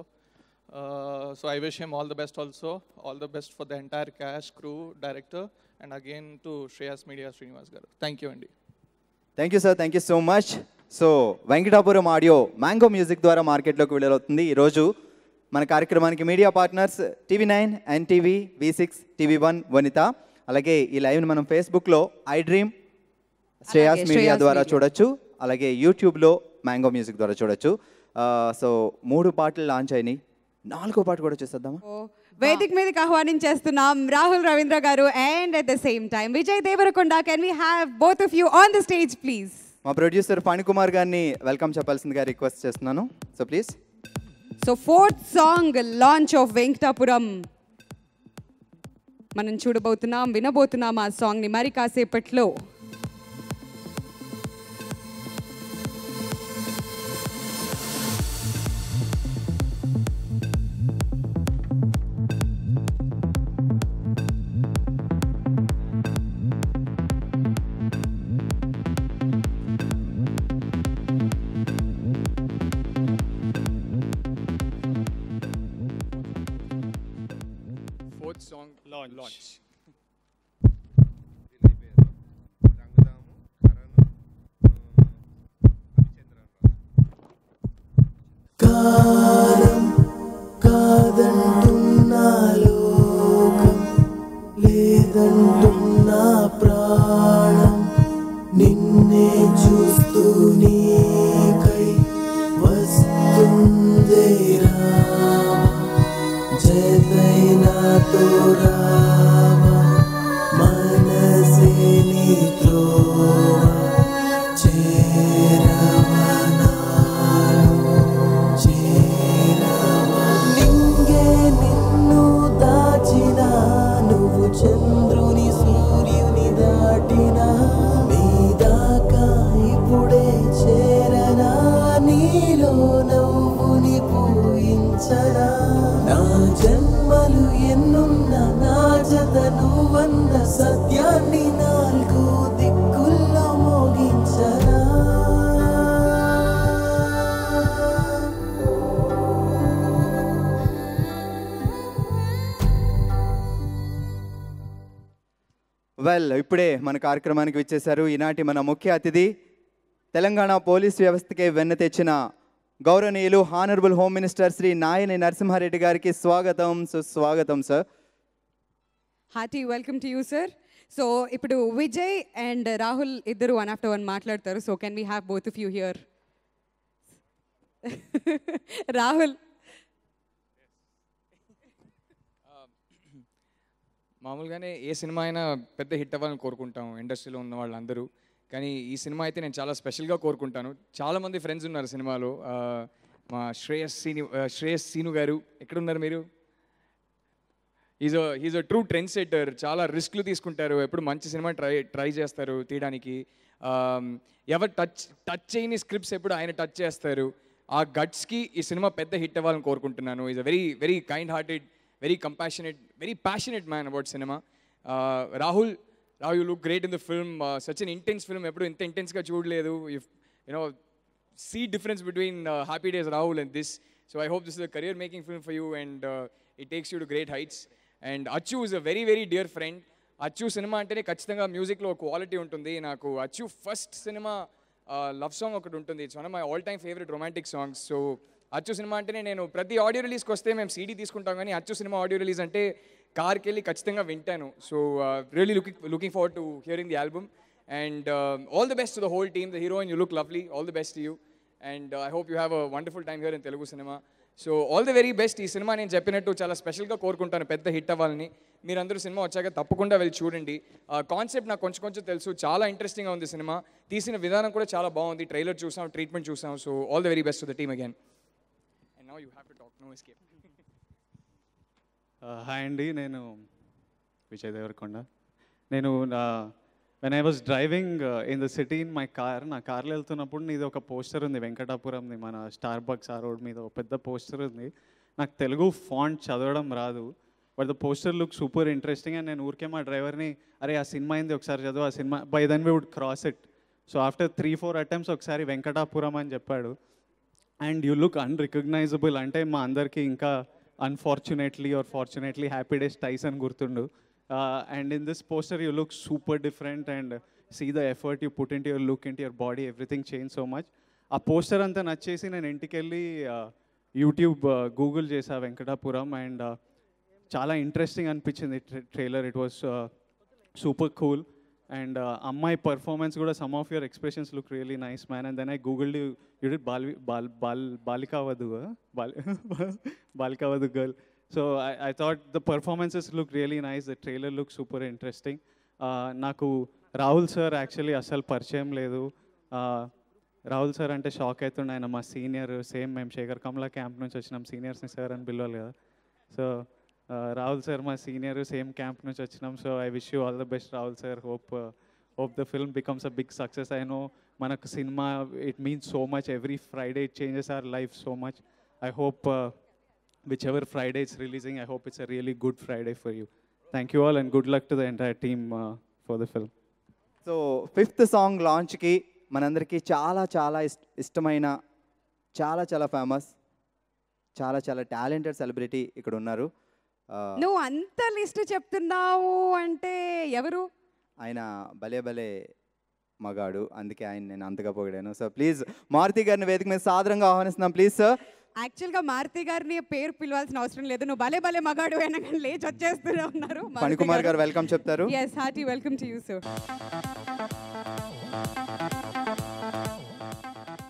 So I wish him all the best also. All the best for the entire cast, crew, director, and again to Shreyas Media Srinivas Garu. Thank you, Andy. Thank you sir, thank you so much. So Venkatapuram audio mango music ద్వారా మార్కెట్లోకి వెళ్ళవుతుంది. ఈరోజు మన కార్యక్రమానికి media partners TV9, NTV, V6, TV1, వనిత. అలాగే ఈ లైవ్ని మనం ఫేస్బుక్లో iDream Shreyas media ద్వారా చూడొచ్చు. అలాగే యూట్యూబ్లో మ్యాంగో మ్యూజిక్ ద్వారా చూడొచ్చు. సో 3 పాటలు లాంచ్ అయినాయి. 4వ పాట కూడా చూసేద్దామా? వేదిక మీదకి ఆహ్వానించేస్తున్నాం రాహుల్ రవీంద్ర గారు and at the same time Vijay Deverakonda. Can we have both of you on the stage please? మా ప్రొడ్యూసర్ ఫణికుమార్ గారిని వెల్కమ్ చెప్పాల్సిందిగా రిక్వెస్ట్ చేస్తున్నాను. So please. So 4th song launch of Venkatapuram మనం చూడబోతున్నాం, వినబోతున్నాం ఆ సాంగ్ని మరి కాసేపట్లో. Song launch. కాలం కాదంటున్నా లోకం, లేదంటున్నా ప్రాణం, నిన్నే చూస్తూ నీకై వస్తుందే రామ, జతైనాతో రామ, మనసే నీ త్రోవ నింగే నిన్ను దాచిన, నువ్వు చంద్రుని సూర్యుని దాటిన, నీ దాకా ఇప్పుడే చేరనా, నీలో నవ్వుని పూయించనా, నా జన్మలు ఎన్నున్న నా జత నువ్వన్న ఉన్న సత్యాన్ని నాలుగు దిక్కుల్లో మోగించరా వెల్ ఇప్పుడే మన కార్యక్రమానికి విచ్చేశారు ఈనాటి మన ముఖ్య అతిథి తెలంగాణ పోలీస్ వ్యవస్థకే వెన్న తెచ్చిన గౌరవనీయులు honourable home minister Shri Nayani Narasimha Reddy గారికి స్వాగతం సుస్వాగతం sir. Hearty welcome to you sir. So ఇప్పుడు విజయ్ అండ్ రాహుల్ ఇద్దరు వన్ ఆఫ్టర్ వన్ మాట్లాడతారు. So can we have both of you here? Rahul. మామూలుగానే ఏ సినిమా అయినా పెద్ద హిట్ అవ్వాలని కోరుకుంటాం ఇండస్ట్రీలో ఉన్న వాళ్ళందరూ. కానీ ఈ సినిమా అయితే నేను చాలా స్పెషల్గా కోరుకుంటాను. చాలామంది ఫ్రెండ్స్ ఉన్నారు సినిమాలో. మా శ్రేయస్ సీను గారు ఎక్కడున్నారు మీరు? Is a true trend setter. చాలా రిస్క్లు తీసుకుంటారు, ఎప్పుడు మంచి సినిమా ట్రై చేస్తారు తీయడానికి. ఎవరు టచ్ చేయని స్క్రిప్ట్స్ ఎప్పుడు ఆయన టచ్ చేస్తారు. ఆ గట్స్కి ఈ సినిమా పెద్ద హిట్ అవ్వాలని కోరుకుంటున్నాను. Is a very very kind hearted, very compassionate, very passionate man about cinema. Rahul, you look great in the film. Such an intense film. Eppudu inta intense ga chudaledu. You know, see difference between Happy Days Rahul and this. So I hope this is a career making film for you and it takes you to great heights. And Achu is a very very dear friend. Achu cinema antene kachithanga music lo quality untundi. Naku Achu first cinema love song okati untundi. It's one of my all time favorite romantic songs. So అచ్చు cinema అంటేనే నేను ప్రతి audio రిలీజ్కి వస్తే మేము CD తీసుకుంటాం, కానీ అచ్చు సినిమా ఆడియో రిలీజ్ అంటే కార్కి వెళ్ళి ఖచ్చితంగా వింటాను. So really looking forward to hearing the album and all the best to the whole team. The heroine you look lovely. All the best to you and I hope you have a wonderful time here in Telugu cinema. So all the very best. ఈ cinema నేను చెప్పినట్టు చాలా స్పెషల్గా కోరుకుంటాను పెద్ద hit అవ్వాలని. మీరందరూ cinema వచ్చాక తప్పకుండా వెళ్ళి చూడండి. కాన్సెప్ట్ నాకు కొంచెం తెలుసు, చాలా ఇంట్రెస్టింగ్గా ఉంది సినిమా. తీసిన విధానం కూడా చాలా బాగుంది. ట్రైలర్ చూసాం, ట్రీట్మెంట్ చూసాం. So all the very best to the team again. Now you have to talk, no escape. Hi అండి, నేను విజయ్ దేవరకొండ. నేను when I was driving in the city in my car, నా కార్లో వెళ్తున్నప్పుడు నీది ఒక పోస్టర్ ఉంది వెంకటాపురంది, మన స్టార్ బక్స్ ఆ రోడ్ మీద ఒక పెద్ద పోస్టర్ ఉంది. నాకు తెలుగు ఫాంట్ చదవడం రాదు, but the poster look super interesting. And నేను ఊరికే మా డ్రైవర్ని అరే ఆ సినిమా అయింది ఒకసారి చదువు, ఆ cinema by then we would cross it. So after 3-4 attempts ఒకసారి వెంకటాపురం అని చెప్పాడు. And you look unrecognisable. అంటే మా అందరికీ ఇంకా unfortunately or fortunately happy days Tyson గుర్తుండు. And in this poster you look super different and see the effort you put into your look into your body, everything change so much. ఆ poster అంతా నచ్చేసి నేను ఇంటికి వెళ్ళి YouTube Google చేసా Venkatapuram and చాలా interesting అనిపించింది trailer. It was super cool. And అమ్మాయి పర్ఫార్మెన్స్ కూడా some of your expressions look really nice man. And then I googled you did Balika Vadhu girl. So I thought the performances look really nice, the trailer look super interesting. నాకు Rahul sir actually అసలు పరిచయం లేదు. Rahul sir అంటే shock అవుతుండే, ఆయన మా senior, same మేము శేఖర్ కమలా camp నుంచి వచ్చినాం, సీనియర్స్ని సార్ అని పిలవాలి కదా. సో రాహుల్ సార్ మా సీనియర్, సేమ్ క్యాంప్ నుంచి వచ్చినాం. So I wish you all the best Rahul sir. Hope the film becomes a big success. I know మనకు cinema it means so much. Every Friday it changes our life so much. I hope whichever Friday it's releasing, I hope it's a really good Friday for you. Thank you all and good luck to the entire team for the film. So 5th song లాంచ్కి మనందరికీ చాలా చాలా ఇష్టమైన, చాలా చాలా famous, చాలా చాలా talented celebrity ఇక్కడ ఉన్నారు. నువ్వు అంత లిస్ట్ చెప్తున్నావు అంటే ఎవరు? ఆయన భలే భలే మగాడు, అందుకే ఆయన నేను అంతగా పొగిడాను. సో ప్లీజ్ మారుతి గారిని వేదిక మీద సాదరంగా ఆహ్వానిస్తున్నాం ప్లీజ్ సార్. యాక్చువల్గా మారుతి గారిని పేరు పిలవాల్సిన అవసరం లేదు, నువ్వు భలే భలే మగాడు అనగానే లేచి వచ్చేస్తూనే ఉన్నారు. ఫణికుమార్ గారు వెల్కమ్ చెప్తారు. yes hearty welcome to you sir.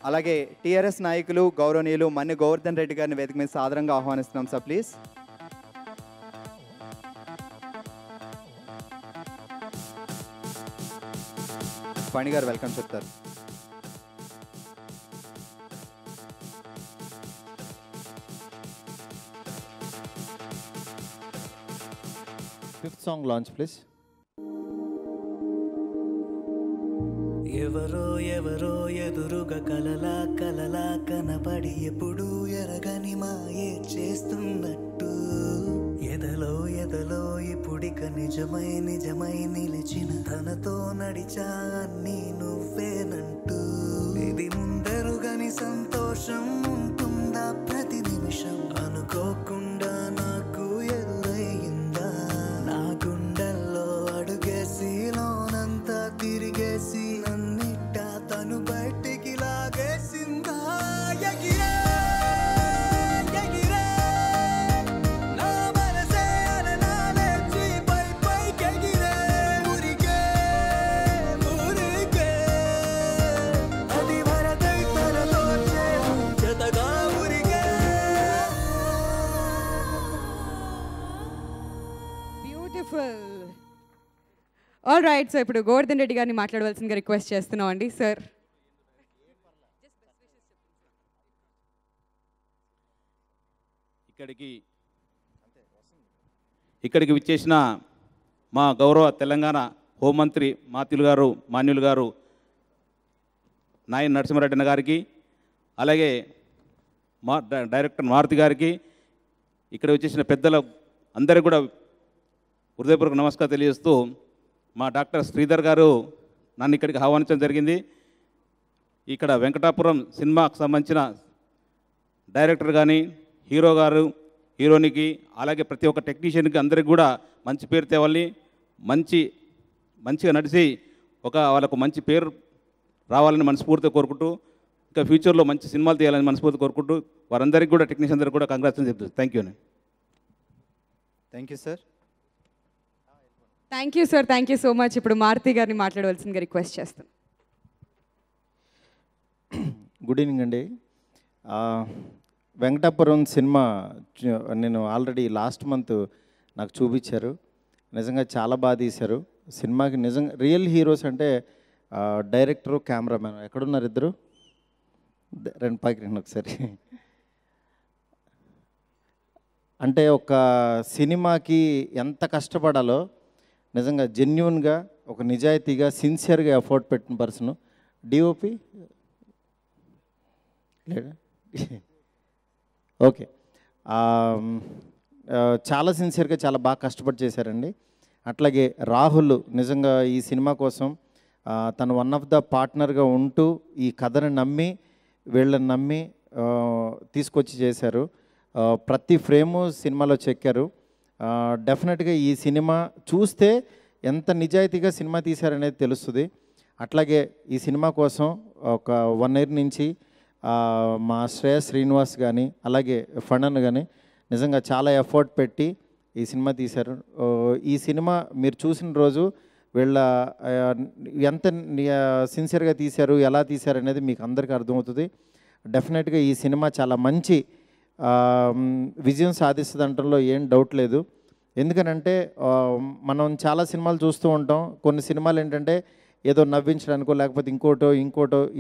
అలాగే టిఆర్ఎస్ నాయకులు గౌరవనీయులు మన్ని గోవర్ధన్ రెడ్డి గారిని వేదిక మీద సాదరంగా ఆహ్వానిస్తున్నాం సార్ ప్లీజ్. ఫణి గారు వెల్కమ్ చెప్తారు. Fifth song launch please. ఎవరో ఎవరో ఎదురుగా కలలా కలలా కనబడి ఎప్పుడు ఎరగని మాయే చేస్తున్నట్టు ఎదలో ఎదలో ఇప్పుడిక నిజమై నిజమై నిలిచిన తనతో నడిచా అన్నీ నువ్వేనంటూ ఇది ముందరుగని సంతోషం ఉంటుందా ప్రతి నిమిషం అనుకోకుండా నాకు ఎదురయ్యిందా నా గుండెల్లో అడుగేసి లోనంతా తిరిగేసి నన్నిట్టా తను బయటికి లాగేసిందా ఎగిరే ఎగిరే నా మనసే అలలాలేచి పై పైకెగిరే మురిగే మురిగే అది వరదై తనలో జతగా మురిగే బ్యూటిఫుల్. ఆల్ రైట్, సో ఇప్పుడు గోవర్ధన్ రెడ్డి గారిని మాట్లాడవలసిందిగా రిక్వెస్ట్ చేస్తున్నాం అండి. సార్ ఇక్కడికి విచ్చేసిన మా గౌరవ తెలంగాణ హోంమంత్రి మాన్యులు గారు నాయన్ నరసింహారెడ్డి గారికి, అలాగే డైరెక్టర్ మారుతి గారికి, ఇక్కడ వచ్చేసిన పెద్దల అందరికీ కూడా హృదయపూర్వక నమస్కారం తెలియజేస్తూ, మా డాక్టర్ శ్రీధర్ గారు నన్ను ఇక్కడికి ఆహ్వానించడం జరిగింది. ఇక్కడ వెంకటాపురం సినిమాకు సంబంధించిన డైరెక్టర్ కానీ, హీరో గారు, హీరోనికి, అలాగే ప్రతి ఒక్క టెక్నీషియన్కి అందరికి కూడా మంచి పేరు తేవాలి, మంచిగా నడిచి వాళ్ళకు మంచి పేరు రావాలని మనస్ఫూర్తిగా కోరుకుంటూ, ఇంకా ఫ్యూచర్లో మంచి సినిమాలు తీయాలని మనస్ఫూర్తిగా కోరుకుంటూ, వారందరికీ కూడా టెక్నీషియన్ అందరికీ కూడా కంగ్రాచులేషన్ చెప్తాను. Thank you. Thank you sir. Thank you sir, thank you so much. ఇప్పుడు మారుతి గారిని మాట్లాడవలసిందిగా రిక్వెస్ట్ చేస్తాను. గుడ్ ఈవినింగ్ అండి. వెంకటాపురం సినిమా నేను ఆల్రెడీ లాస్ట్ మంత్ నాకు చూపించారు. నిజంగా చాలా బాగా తీశారు సినిమాకి. నిజంగా రియల్ హీరోస్ అంటే డైరెక్టరు, కెమెరామ్యాన్. ఎక్కడున్నారు ఇద్దరు? రెండు పైకి రండి ఒకసారి. అంటే ఒక సినిమాకి ఎంత కష్టపడాలో నిజంగా జెన్యున్గా, ఒక నిజాయితీగా, సిన్సియర్గా ఎఫర్ట్ పెట్టిన పర్సన్. డిఓపి లేదా? ఓకే. చాలా సిన్సియర్గా చాలా బాగా కష్టపడి చేశారండి. అట్లాగే రాహుల్ నిజంగా ఈ సినిమా కోసం తను వన్ ఆఫ్ ద పార్ట్నర్గా ఉంటూ ఈ కథను నమ్మి, వీళ్ళని నమ్మి తీసుకొచ్చి చేశారు. ప్రతి ఫ్రేము సినిమాలో చెక్కారు. డెఫినెట్గా ఈ సినిమా చూస్తే ఎంత నిజాయితీగా సినిమా తీశారనేది తెలుస్తుంది. అట్లాగే ఈ సినిమా కోసం ఒక 1 year నుంచి మా శ్రేయస్ శ్రీనివాస్ కానీ, అలాగే ఫణన్ కానీ నిజంగా చాలా ఎఫర్ట్ పెట్టి ఈ సినిమా తీశారు. ఈ సినిమా మీరు చూసిన రోజు వీళ్ళ ఎంత సిన్సియర్గా తీశారు, ఎలా తీశారు అనేది మీకు అందరికీ అర్థమవుతుంది. డెఫినెట్గా ఈ సినిమా చాలా మంచి విజయం సాధిస్తుంది అనడంలో ఏం డౌట్ లేదు. ఎందుకనంటే మనం చాలా సినిమాలు చూస్తూ ఉంటాం. కొన్ని సినిమాలు ఏంటంటే ఏదో నవ్వించడానికో లేకపోతే ఇంకోటో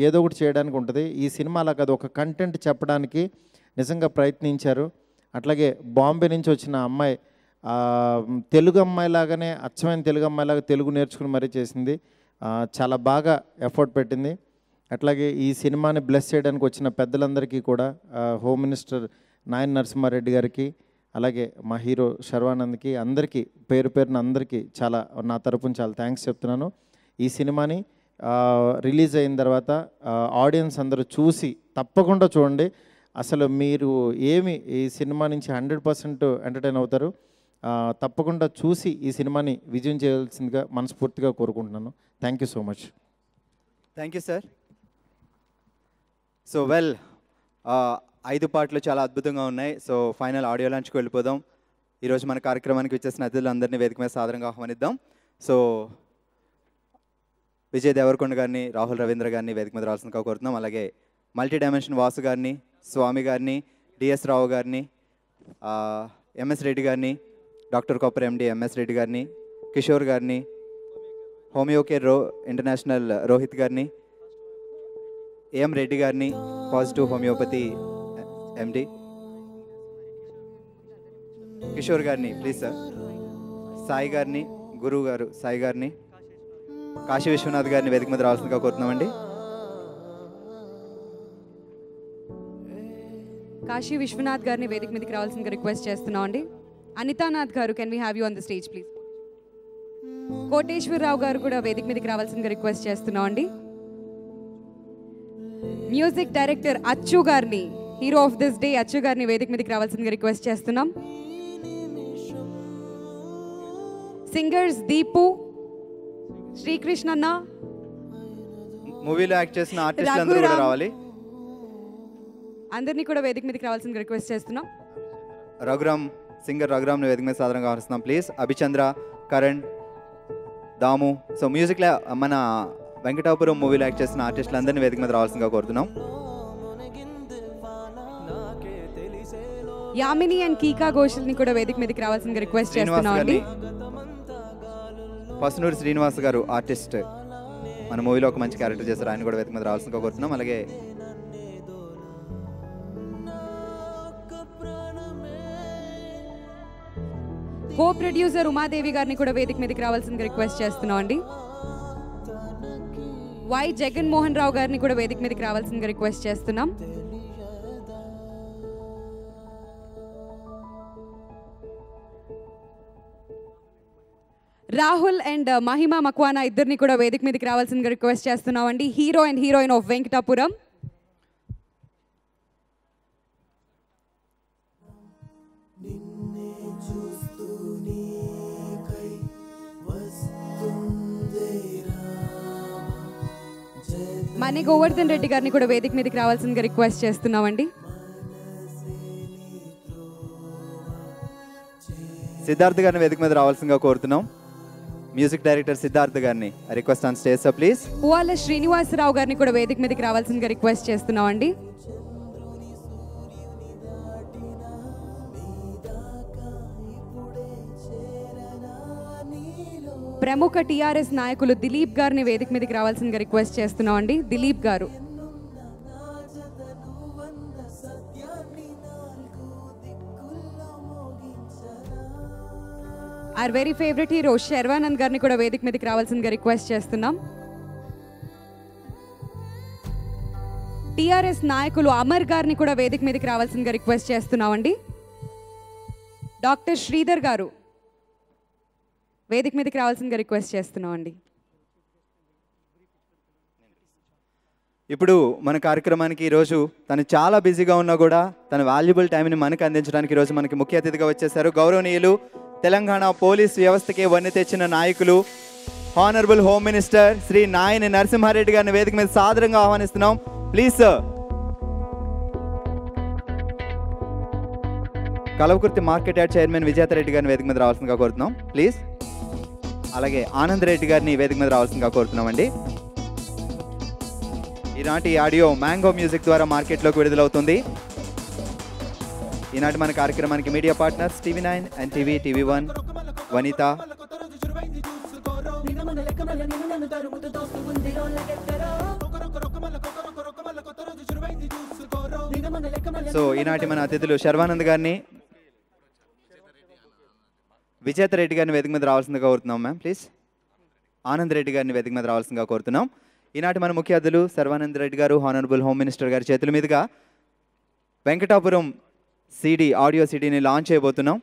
ఏదో ఒకటి చేయడానికి ఉంటుంది. ఈ సినిమా అలా కాదు, ఒక కంటెంట్ చెప్పడానికి నిజంగా ప్రయత్నించారు. అట్లాగే బాంబే నుంచి వచ్చిన అమ్మాయి తెలుగు అమ్మాయిలాగానే, అచ్చమైన తెలుగు అమ్మాయిలాగా తెలుగు నేర్చుకుని మరీ చేసింది. చాలా బాగా ఎఫర్ట్ పెట్టింది. అట్లాగే ఈ సినిమాని బ్లెస్ చేయడానికి వచ్చిన పెద్దలందరికీ కూడా, హోమ్ మినిస్టర్ నాయన్ నరసింహారెడ్డి గారికి, అలాగే మా హీరో శర్వానంద్కి, అందరికీ పేరు పేరున అందరికీ చాలా నా తరపున చాలా థ్యాంక్స్ చెప్తున్నాను. ఈ సినిమాని రిలీజ్ అయిన తర్వాత ఆడియన్స్ అందరూ చూసి తప్పకుండా చూడండి. అసలు మీరు ఈ సినిమా నుంచి 100% ఎంటర్టైన్ అవుతారు. తప్పకుండా చూసి ఈ సినిమాని విజయం చేయాల్సిందిగా మనస్ఫూర్తిగా కోరుకుంటున్నాను. Thank you so much. Thank you sir. So 5 పాటలు చాలా అద్భుతంగా ఉన్నాయి. సో ఫైనల్ ఆడియో లాంచ్కి వెళ్ళిపోదాం. ఈరోజు మన కార్యక్రమానికి వచ్చేసిన అతిథులందరినీ వేదిక మీద సాదరంగా ఆహ్వానిద్దాం. సో విజయ్ దేవరకొండ గారిని, రాహుల్ రవీంద్ర గారిని వేదిక మీద రావాల్సిందిగా కోరుతున్నాం. అలాగే మల్టీ డైమెన్షన్ వాసు గారిని, స్వామి గారిని, డిఎస్ రావు గారిని, ఎంఎస్ రెడ్డి గారిని, డాక్టర్ కాపర్ ఎండి ఎంఎస్ రెడ్డి గారిని, కిషోర్ గారిని, హోమియో కేర్ ఇంటర్నేషనల్ రోహిత్ గారిని, ఏఎం రెడ్డి గారిని, పాజిటివ్ హోమియోపతి ఎండి కిషోర్ గారిని, ప్లీజ్ సార్, సాయి గారిని, గురువు గారు సాయి గారిని, కాశీ విశ్వనాథ్ గారిని వేదిక మీద రావాల్సిందిగా కోరుతున్నామండి. కాశీ విశ్వనాథ్ గారిని వేదిక మీదకి రావాల్సిందిగా రిక్వెస్ట్ చేస్తున్నాం అండి. అనితానాథ్ గారు, can we have you on the stage please. Koteswararao గారు కూడా వేదిక మీదకి రావాల్సిందిగా రిక్వెస్ట్ చేస్తున్నాం అండి. మ్యూజిక్ డైరెక్టర్ అచ్చు గారిని, హీరో ఆఫ్ దిస్ డే అచ్చు గారిని వేదిక మీదకి రావాల్సిందిగా రిక్వెస్ట్ చేస్తున్నాం. సింగర్స్ దీపు, శ్రీకృష్ణన్న, మూవీలో యాక్ట్ చేసిన ఆర్టిస్టులు అందరూ కూడా రావాలి. అందరినీ కూడా వేదిక మీదకి రావాల్సిందిగా రిక్వెస్ట్ చేస్తున్నాం. రఘురామ్, సింగర్ రఘురామ్ని వేదిక మీద సాధారణంగా ఆహ్వానిస్తున్నాం ప్లీజ్. అభిచంద్ర, కరణ్, దాము. సో మ్యూజిక్లో మన వెంకటాపురం మూవీలో యాక్ట్ చేసిన ఆర్టిస్టులు అందరినీ వేదిక మీద రావాల్సిందిగా కోరుతున్నాం. యామిని అండ్ కీకా ఘోషల్ని కూడా వేదిక మీదకి రావాల్సిందిగా రిక్వెస్ట్ చేస్తున్నాం అండి. పసునూరు శ్రీనివాస్ గారు ఆర్టిస్ట్, మన మూవీలో ఒక మంచి క్యారెక్టర్ చేశారు, ఆయన కూడా వేదిక మీద రావాల్సిందిగా కోరుతున్నాం. అలాగే కో ప్రొడ్యూసర్ ఉమాదేవి గారిని కూడా వేదిక మీదకి రావాల్సిందిగా రిక్వెస్ట్ చేస్తున్నాం అండి. వై జగన్మోహన్ రావు గారిని కూడా వేదిక మీదకి రావాల్సిందిగా రిక్వెస్ట్ చేస్తున్నాం. రాహుల్ అండ్ మహిమా మక్వానా ఇద్దరిని కూడా వేదిక మీదకి రావాల్సిందిగా రిక్వెస్ట్ చేస్తున్నాం అండి. Hero and heroine of Venkatapuram. Mani Govardhan Reddy గారిని కూడా వేదిక మీదకి రావాల్సిందిగా రిక్వెస్ట్ చేస్తున్నామండి. సిద్ధార్థ్ గారిని వేదిక మీద రావాల్సిందిగా కోరుతున్నాం. మ్యూజిక్ డైరెక్టర్ సిద్ధార్థ్ గారిని request on stage sir please. Puvvala Srinivasa Rao గారిని కూడా వేదిక మీదకి రావాల్సిందిగా రిక్వెస్ట్ చేస్తున్నామండి. ప్రముఖ టీఆర్ఎస్ నాయకులు దిలీప్ గారిని వేదిక మీదకి రావాల్సిందిగా రిక్వెస్ట్ చేస్తున్నామండి. దిలీప్ గారు. Our very favourite hero Sharwanand గారిని కూడా వేదిక మీదకి రావాల్సిందిగా రిక్వెస్ట్ చేస్తున్నాం. టీఆర్ఎస్ నాయకులు అమర్ గారిని కూడా వేదిక మీదకి రావాల్సిందిగా రిక్వెస్ట్ చేస్తున్నామండి. డాక్టర్ శ్రీధర్ గారు వేదిక మీదకి రావాల్సిందిగా రిక్వెస్ట్ చేస్తున్నామండి. ఇప్పుడు మన కార్యక్రమానికి ఈరోజు తను చాలా బిజీగా ఉన్నా కూడా తన వాల్యుబుల్ టైంని మనకు అందించడానికి ఈరోజు మనకి ముఖ్య అతిథిగా వచ్చేసారు గౌరవనీయులు తెలంగాణ పోలీస్ వ్యవస్థకే వన్నె తెచ్చిన నాయకులు honourable home minister Shri Nayani Narasimha Reddy గారిని వేదిక మీద సాదరంగా ఆహ్వానిస్తున్నాం. Please sir. Kalwakurthy market yard chairman Vijetha Reddy గారిని వేదిక మీద రావాల్సిందిగా కోరుతున్నాం ప్లీజ్. అలాగే ఆనంద్ రెడ్డి గారిని వేదిక మీద రావాల్సిందిగా కోరుతున్నామండి. ఈనాటి ఆడియో మ్యాంగో మ్యూజిక్ ద్వారా మార్కెట్లోకి విడుదలవుతుంది. ఈనాటి మన కార్యక్రమానికి media partners TV9 and TV1, Vanitha. So ఈనాటి మన అతిథులు శర్వానంద్ గారిని, విజేత రెడ్డి గారిని వేదిక మీద రావాల్సిందిగా కోరుతున్నాం మ్యామ్ ప్లీజ్. ఆనంద్ రెడ్డి గారిని వేదిక మీద రావాల్సిందిగా కోరుతున్నాం. ఈనాటి మన ముఖ్య అతిథులు శర్వానంద్ రెడ్డి గారు హానరబుల్ హోమ్ మినిస్టర్ గారి చేతుల మీదుగా వెంకటాపురం ఆడియో సిడీని లాంచ్ చేయబోతున్నాం.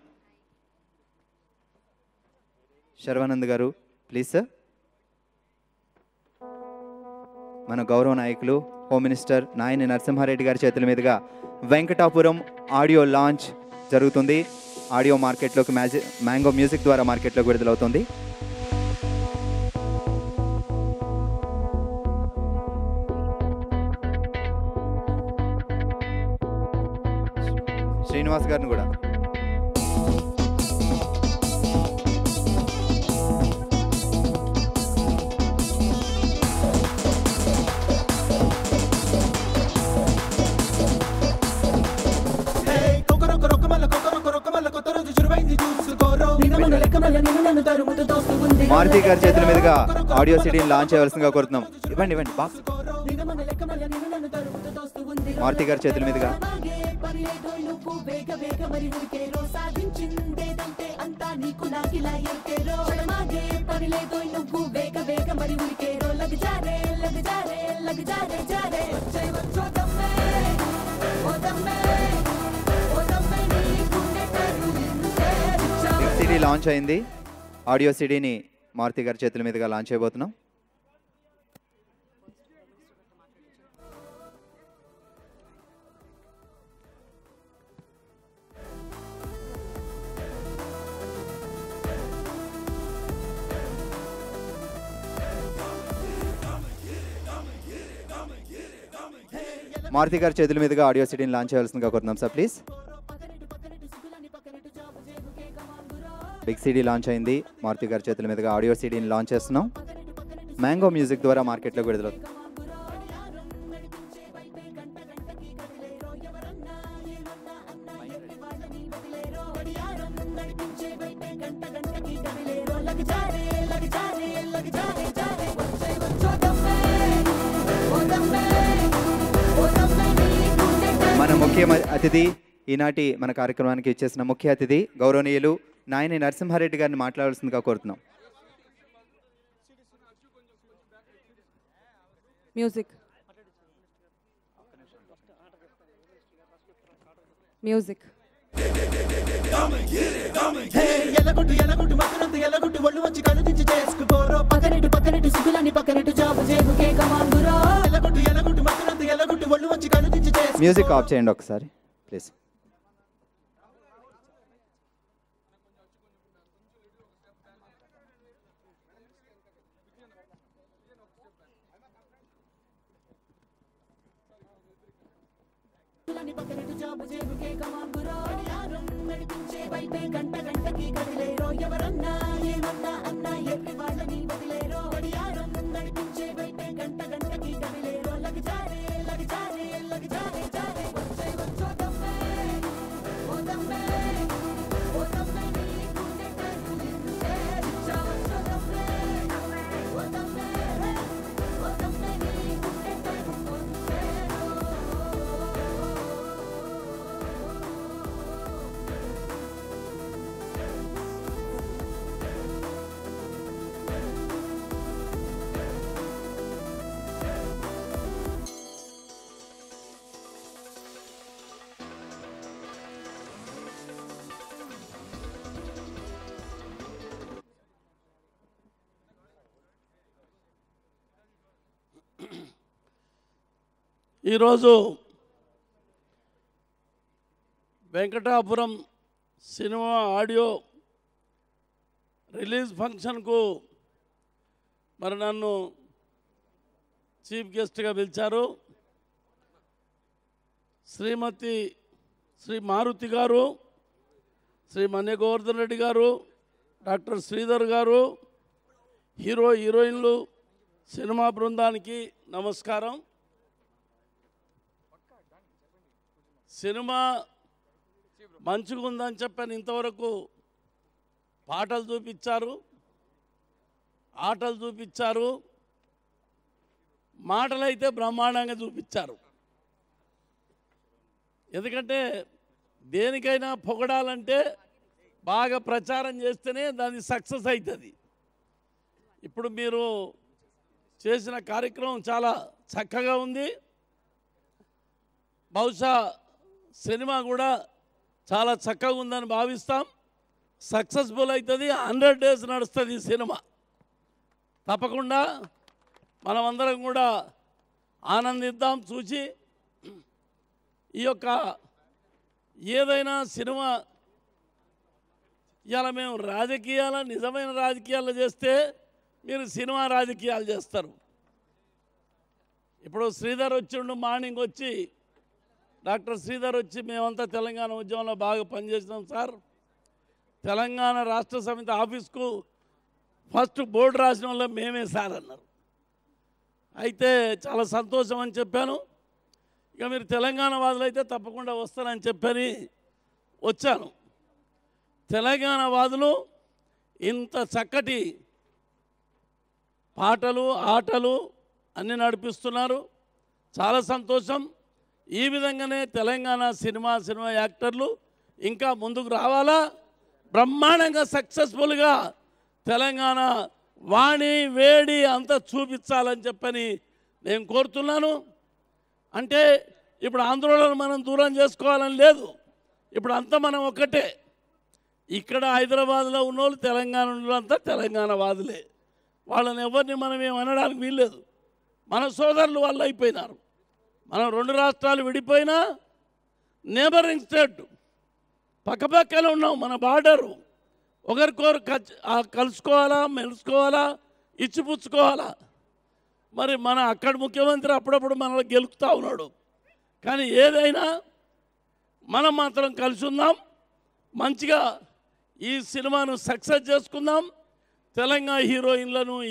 శర్వానంద్ గారు ప్లీజ్ సార్. మన గౌరవ నాయకులు హోమ్ మినిస్టర్ నాయని నరసింహారెడ్డి గారి చేతుల మీదుగా వెంకటాపురం ఆడియో లాంచ్ జరుగుతుంది. ఆడియో మార్కెట్లోకి మ్యాంగో మ్యూజిక్ ద్వారా మార్కెట్లోకి విడుదలవుతుంది. శ్రీనివాస్ గారిని కూడా మారుతి గారి చేతుల మీదుగా ఆడియో సిడీని లాంచ్ చేయవలసిందిగా కోరుతున్నాం. ఇవ్వండి ఇవ్వండి బాక్స్. మారుతి గారి చేతుల మీదుగా లాంచ్ అయింది. ఆడియో సిడీని మారుతి గారి చేతుల మీదుగా లాంచ్ చేయబోతున్నాం. మారుతి గారి చేతుల మీదుగా ఆడియో సిడీని లాంచ్ చేయాల్సిందిగా కోరుతున్నాం sir please. Big CD launch అయింది. మారుతి గారి చేతుల మీదుగా ఆడియో సిడీని లాంచ్ చేస్తున్నాం. మ్యాంగో మ్యూజిక్ ద్వారా మార్కెట్లోకి విడుదల. మన ముఖ్య అతిథి, ఈనాటి మన కార్యక్రమానికి ఇచ్చేసిన ముఖ్య అతిథి గౌరవనీయులు నాయని నరసింహారెడ్డి గారిని మాట్లాడాల్సిందిగా కోరుతున్నాం. మ్యూజిక్ మ్యూజిక్ ఎలగొట్టు ఎలగొట్టు మక్కనంత ఎలగొట్టు ఒళ్ళు వచ్చి కళ్ళు దించి చేసుకుపోరో పక్కనెట్టు పక్కనెట్టు సిగ్గులని పక్కనెట్టు జాబు చేగుకే కమాంగురో ఎలగొట్టు ఎలగొట్టు మక్కనంత ఎలగొట్టు ఒళ్ళు వచ్చి కళ్ళు దించి చేసుకు. మ్యూజిక్ ఆఫ్ చేయండి ఒకసారి ప్లీజ్. పక్కనెట్టు జాబు చేగుకే కమాంగురో యారం నడిపించే వైపే గంట గంటకి కదిలేరో ఎవరన్నా ఏమన్నా అన్నా ఎర్రి వాళ్ళని వదిలేరో యారం నడిపించే వైపే గంట గంటకి కదిలేరో లగజారే లగజారే లగజారే జారే వచ్చే వచ్చో దమ్మే ఓ దమ్మే ఓ దమ్మే నీ గుండె కదిలిందే వచ్చో వచ్చో దమ్మే ఓ దమ్మే ఓ దమ్మే నీ గుండె కదిలిందే. ఈరోజు వెంకటాపురం సినిమా ఆడియో రిలీజ్ ఫంక్షన్కు మరి నన్ను చీఫ్ గెస్ట్గా పిలిచారు. శ్రీమతి శ్రీ మారుతి గారు, శ్రీ మన్య గోవర్ధన్ రెడ్డి గారు, డాక్టర్ శ్రీధర్ గారు, హీరోయిన్లు, సినిమా బృందానికి నమస్కారం. సినిమా మంచిగా ఉందని చెప్పని ఇంతవరకు పాటలు చూపించారు, ఆటలు చూపించారు, మాటలైతే బ్రహ్మాండంగా చూపించారు. ఎందుకంటే దేనికైనా పొగడాలంటే బాగా ప్రచారం చేస్తేనే దాని సక్సెస్ అవుతుంది. ఇప్పుడు మీరు చేసిన కార్యక్రమం చాలా చక్కగా ఉంది. బహుశా సినిమా కూడా చాలా చక్కగా ఉందని భావిస్తాం. సక్సెస్ఫుల్ అవుతుంది. 100 days నడుస్తుంది ఈ సినిమా. తప్పకుండా మనమందరం కూడా ఆనందిద్దాం చూసి. ఈ యొక్క ఏదైనా సినిమా ఇలా మేము నిజమైన రాజకీయాలు చేస్తే మీరు సినిమా రాజకీయాలు చేస్తారు. ఇప్పుడు శ్రీధర్ వచ్చిండు, మార్నింగ్ వచ్చి డాక్టర్ శ్రీధర్ వచ్చి మేమంతా తెలంగాణ ఉద్యమంలో బాగా పనిచేసినాం సార్, తెలంగాణ రాష్ట్ర సమితి ఆఫీస్కు ఫస్ట్ బోర్డు రాసిన వల్ల మేమే సార్ అన్నారు. అయితే చాలా సంతోషం అని చెప్పాను. ఇక మీరు తెలంగాణ వాదులు అయితే తప్పకుండా వస్తానని చెప్పని వచ్చాను. తెలంగాణ వాదులు ఇంత చక్కటి పాటలు ఆటలు అన్నీ నడిపిస్తున్నారు, చాలా సంతోషం. ఈ విధంగానే తెలంగాణ సినిమా యాక్టర్లు ఇంకా ముందుకు రావాలా, బ్రహ్మాండంగా సక్సెస్ఫుల్గా తెలంగాణ వాణి వేడి అంతా చూపించాలని చెప్పని నేను కోరుతున్నాను. అంటే ఇప్పుడు ఆంధ్రోళన మనం దూరం చేసుకోవాలని లేదు, ఇప్పుడు అంతా మనం ఒక్కటే. ఇక్కడ హైదరాబాద్లో ఉన్నోళ్ళు తెలంగాణలో అంతా తెలంగాణ వాదులే. వాళ్ళని ఎవరిని మనం ఏమనడానికి వీల్లేదు. మన సోదరులు వాళ్ళు అయిపోయినారు. మనం 2 రాష్ట్రాలు విడిపోయినా నేబరింగ్ స్టేట్ పక్కపక్కనే ఉన్నాం. మన బార్డరు ఒకరికొకరు కలుసుకోవాలా, మెలుసుకోవాలా, ఇచ్చిపుచ్చుకోవాలా. మరి మన అక్కడ ముఖ్యమంత్రి అప్పుడప్పుడు మనల్ని గెలుపుతూ ఉన్నాడు. కానీ ఏదైనా మనం మాత్రం కలిసి ఉందాం, మంచిగా ఈ సినిమాను సక్సెస్ చేసుకుందాం. తెలంగాణ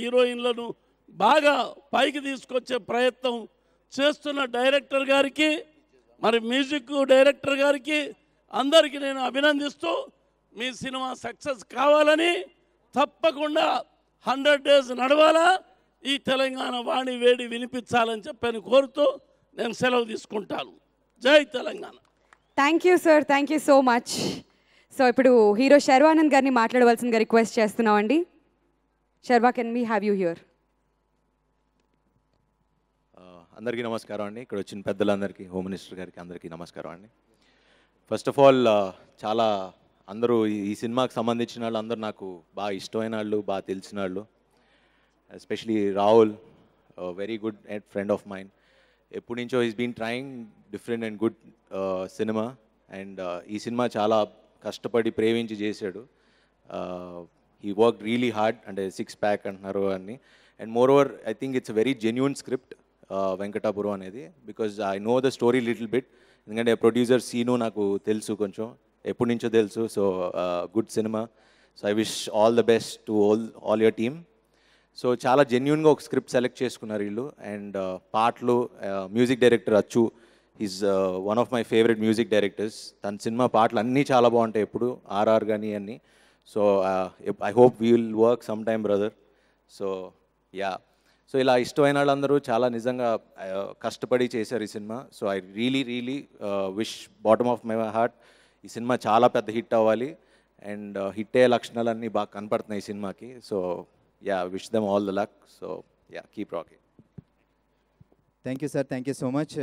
హీరోయిన్లను బాగా పైకి తీసుకొచ్చే ప్రయత్నం చేస్తున్న డైరెక్టర్ గారికి, మరి మ్యూజిక్ డైరెక్టర్ గారికి అందరికీ నేను అభినందిస్తూ మీ సినిమా సక్సెస్ కావాలని, తప్పకుండా 100 days నడవాలా, ఈ తెలంగాణ వాణి వేడి వినిపించాలని చెప్పని కోరుతూ నేను సెలవు తీసుకుంటాను. Jai Telangana. Thank you sir, thank you so much. So ఇప్పుడు హీరో శర్వానంద్ గారిని మాట్లాడవలసిందిగా రిక్వెస్ట్ చేస్తున్నామండి. Sharwa, can we have you here? అందరికీ నమస్కారం అండి. ఇక్కడ వచ్చిన పెద్దలందరికీ, హోమ్ మినిస్టర్ గారికి అందరికీ నమస్కారం అండి. ఫస్ట్ ఆఫ్ ఆల్ చాలా అందరూ ఈ సినిమాకి సంబంధించిన వాళ్ళు అందరూ నాకు బాగా ఇష్టమైన వాళ్ళు, బాగా తెలిసిన వాళ్ళు. Especially Rahul, very good friend of mind. ఎప్పటి నుంచో is been trying different and good cinema. And ఈ సినిమా చాలా కష్టపడి ప్రేమించి చేశాడు. హీ వర్క్ రియలీ హార్డ్, అంటే 6 pack అంటున్నారు అన్ని. And moreover I think it's a very genuine script Venkatapuram అనేది, because I know the story little bit. ఎందుకంటే ప్రొడ్యూసర్ సీను నాకు తెలుసు, కొంచెం ఎప్పటి నుంచో తెలుసు. So good cinema. So I wish all the best to all your team. So చాలా జెన్యూన్గా ఒక స్క్రిప్ట్ సెలెక్ట్ చేసుకున్నారు వీళ్ళు. అండ్ పాటలు, music director Achu, is one of my favourite music directors. తన సినిమా పాటలు అన్నీ చాలా బాగుంటాయి, ఎప్పుడు ఆర్ఆర్ కానీ అన్నీ. So I hope we will work some time brother. So yeah, so ఇలా ఇష్టమైన వాళ్ళందరూ చాలా నిజంగా కష్టపడి చేశారు ఈ cinema. So I really wish bottom of my heart ఈ సినిమా చాలా పెద్ద హిట్ అవ్వాలి. అండ్ హిట్ అయ్యే లక్షణాలన్నీ బాగా కనపడుతున్నాయి ఈ సినిమాకి. So yeah, wish them all the luck. So yeah, keep rocking. Thank you sir, thank you so much.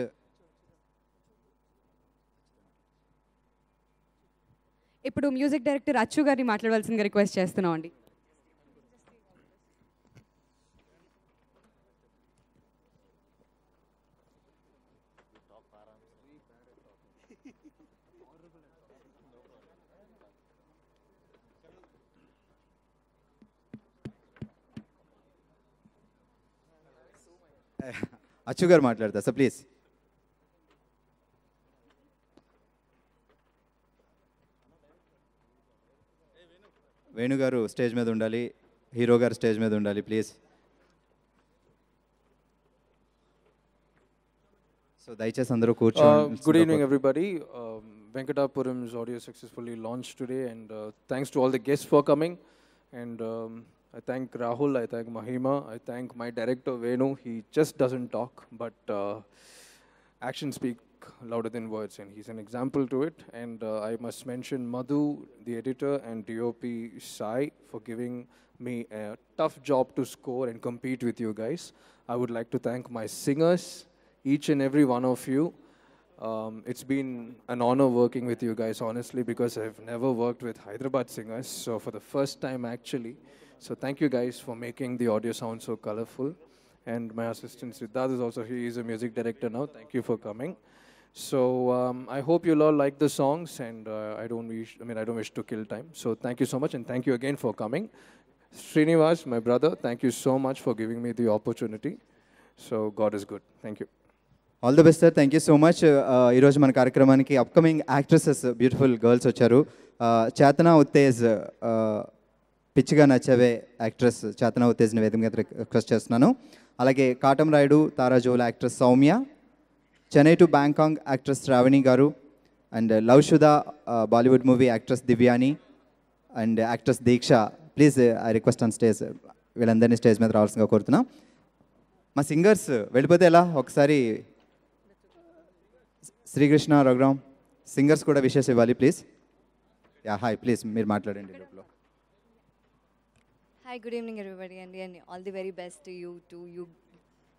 ఇప్పుడు మ్యూజిక్ డైరెక్టర్ అచ్చు గారిని మాట్లాడవలసిందిగా రిక్వెస్ట్ చేస్తున్నాం అండి. అచ్చు గారు మాట్లాడతారు సార్, ప్లీజ్. వేణు గారు స్టేజ్ మీద ఉండాలి, హీరో గారు స్టేజ్ మీద ఉండాలి, ప్లీజ్. సో దయచేసి అందరూ కూర్చోండి. Good evening, everybody. Venkatapuram's audio successfully launched today, and thanks to all the guests for coming. And I thank Rahul, I thank Mahima, I thank my director Venu. He just doesn't talk, but actions speak louder than words, and he's an example to it. And I must mention Madhu, the editor, and DOP Sai for giving me a tough job to score and compete with you guys. I would like to thank my singers, each and every one of you. It's been an honor working with you guys, honestly, because I've never worked with Hyderabad singers, so for the first time actually. So thank you guys for making the audio sound so colorful. And my assistant Siddharth is also, he is a music director now. Thank you for coming. So I hope you'll all like the songs, and I don't wish to kill time. So thank you so much, and thank you again for coming. Srinivas, my brother, thank you so much for giving me the opportunity. So God is good. Thank you. All the best sir, thank you so much. ఈరోజు మన కార్యక్రమానికి upcoming actresses, beautiful girls వచ్చారు. చేతనా ఉత్తేజ్, పిచ్చిగా నచ్చవే actress చేతనా ఉత్తేజ్ని వేదిక మీద request చేస్తున్నాను. అలాగే Katamarayudu తారాజోల actress Soumya, Chennai to Bangkok actress Sravani garu, and Love Shuda Bollywood movie actress Divyani, and actress Deeksha. Please I request on stage, వీళ్ళందరినీ స్టేజ్ మీద రావాల్సిందిగా కోరుతున్నాం. మా సింగర్స్ వెళ్ళిపోతే ఎలా, ఒకసారి శ్రీకృష్ణ, రఘురామ్ సింగర్స్ కూడా విషెస్ ఇవ్వాలి ప్లీజ్. యా, హాయ్, ప్లీజ్ మీరు మాట్లాడండి లోపల. Hi, good evening everybody, and all the very best to you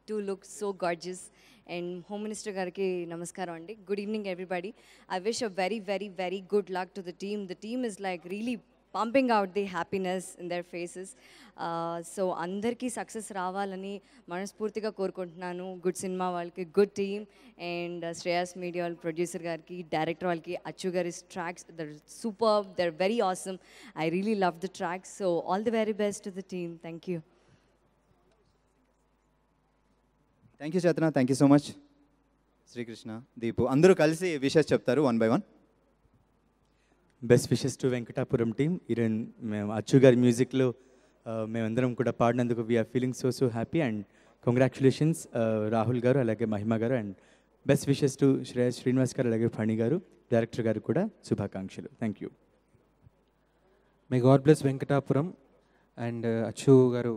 to look so gorgeous. And Home Minister Gariki namaskaram andi. Good evening everybody. I wish a very very very good luck to the team. The team is like really pumping out the happiness in their faces. So andarki success ravalani manaspurtiga korukuntunnanu. Good cinema valki, good team, and Shreyas Media producer gariki, director valki, Achu garis tracks, they're superb, they're very awesome. I really love the tracks. So all the very best to the team. Thank you. Thank you Chetana, thank you so much. Srikrishna, Deepu అందరూ కలిసి wishes చెప్తారు one by one. Best wishes to Venkatapuram team. ఈరోజు మేము అచ్చు గారి మ్యూజిక్లో మేమందరం కూడా పాడినందుకు we are feeling so happy and congratulations Rahul garu అలాగే Mahima garu. And best wishes to Srinivas garu అలాగే ఫణి గారు, డైరెక్టర్ గారు కూడా శుభాకాంక్షలు. Thank you. May God bless Venkatapuram and Achu garu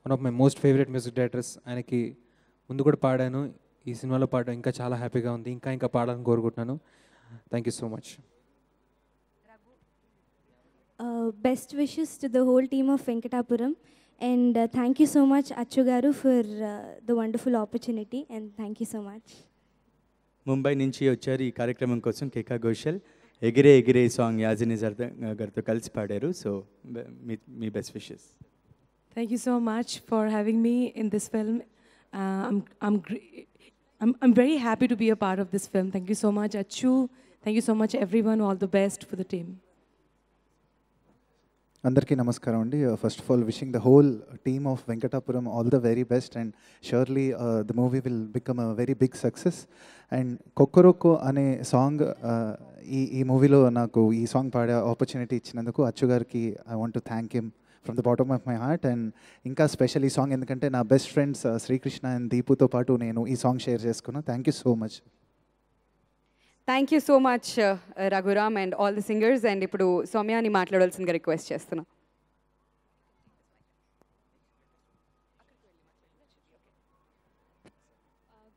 one of my most favourite music directors. ఆయనకి ముందు కూడా పాడాను, ఈ సినిమాలో పాడడం ఇంకా చాలా హ్యాపీగా ఉంది. ఇంకా పాడాలని కోరుకుంటున్నాను. Thank you so much. Best wishes to the whole team of Venkatapuram, and thank you so much Achu garu for the wonderful opportunity, and thank you so much. Mumbai నుంచి వచ్చారు ఈ కార్యక్రమం కోసం కేకా ఘోషల్. ఎగిరే ఎగిరే సాంగ్ యాజిని గారితో కలిసి పాడారు. So me best wishes. Thank you so much for having me in this film. I'm very happy to be a part of this film. Thank you so much Achu. Thank you so much everyone. All the best for the team. అందరికీ నమస్కారం అండి. First of all wishing the whole team of Venkatapuram all the very best, and surely the movie will become a very big success. And కొక్కరొక్కో అనే song ఈ మూవీలో నాకు ఈ song పాడే ఆపర్చునిటీ ఇచ్చినందుకు అచ్చు గారికి I want to thank him from the bottom of my heart. And ఇంకా స్పెషల్ ఈ సాంగ్ ఎందుకంటే నా బెస్ట్ ఫ్రెండ్స్ శ్రీకృష్ణ అండ్ దీపుతో పాటు నేను ఈ సాంగ్ షేర్ చేసుకున్నాను. Thank you so much. Thank you so much Raghuram and all the singers. And ఇప్పుడు సౌమ్యాని మాట్లాడాల్సిందిగా రిక్వెస్ట్ చేస్తున్నా.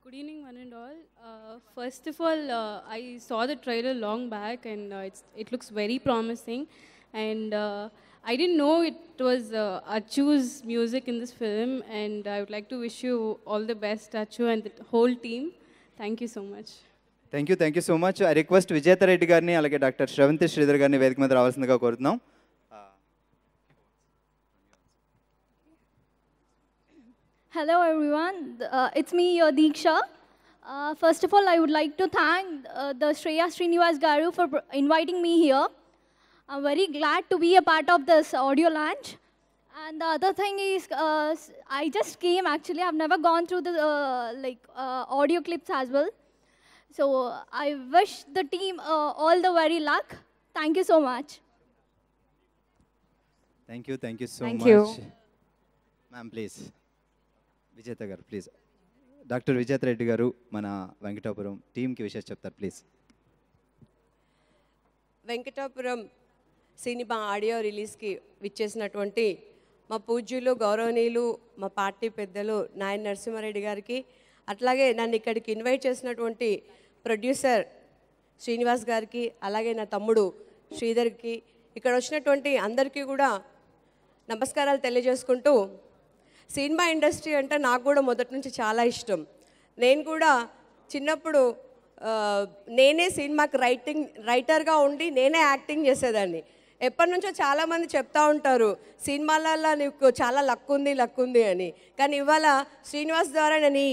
Good evening one and all. First of all, I saw the trailer long back and it looks very promising, and I didn't know it was Achu's music in this film, and I would like to wish you all the best Achu and the whole team. Thank you so much. Thank you so much. I request విజేత రెడ్డి గారిని అలాగే doctor Sravanthi Sridhar గారిని వేదిక మీద రావాల్సిందిగా కోరుతున్నాం. Hello everyone, it's me Diksha. First of all, I would like to thank the Srinivas Garu for inviting me here. I'm very glad to be a part of this audio launch. And the other thing is, I just came actually. I've never gone through the audio clips as well. So I wish the team all the very luck. Thank you so much. Thank you so Thank much. you. Ma'am please. విజేత గారు please. Doctor విజేత రెడ్డి గారు మన వెంకటాపురం టీంకి విషయం చెప్తారు please. Venkatapuram cinema audio రిలీజ్కి విచ్చేసినటువంటి మా పూజ్యులు గౌరవనీయులు మా పార్టీ పెద్దలు నాయన నరసింహారెడ్డి గారికి, అట్లాగే నన్ను ఇక్కడికి ఇన్వైట్ చేసినటువంటి ప్రొడ్యూసర్ శ్రీనివాస్ గారికి, అలాగే నా తమ్ముడు శ్రీధర్కి, ఇక్కడ వచ్చినటువంటి అందరికీ కూడా నమస్కారాలు తెలియజేసుకుంటూ, సినిమా ఇండస్ట్రీ అంటే నాకు కూడా మొదటి నుంచి చాలా ఇష్టం. నేను కూడా చిన్నప్పుడు నేనే సినిమాకి రైటర్గా ఉండి నేనే యాక్టింగ్ చేసేదాన్ని. ఎప్పటి నుంచో చాలామంది చెప్తా ఉంటారు సినిమాలలో నీకు చాలా లక్ ఉంది అని. కానీ ఇవాళ శ్రీనివాస్ ద్వారా నేను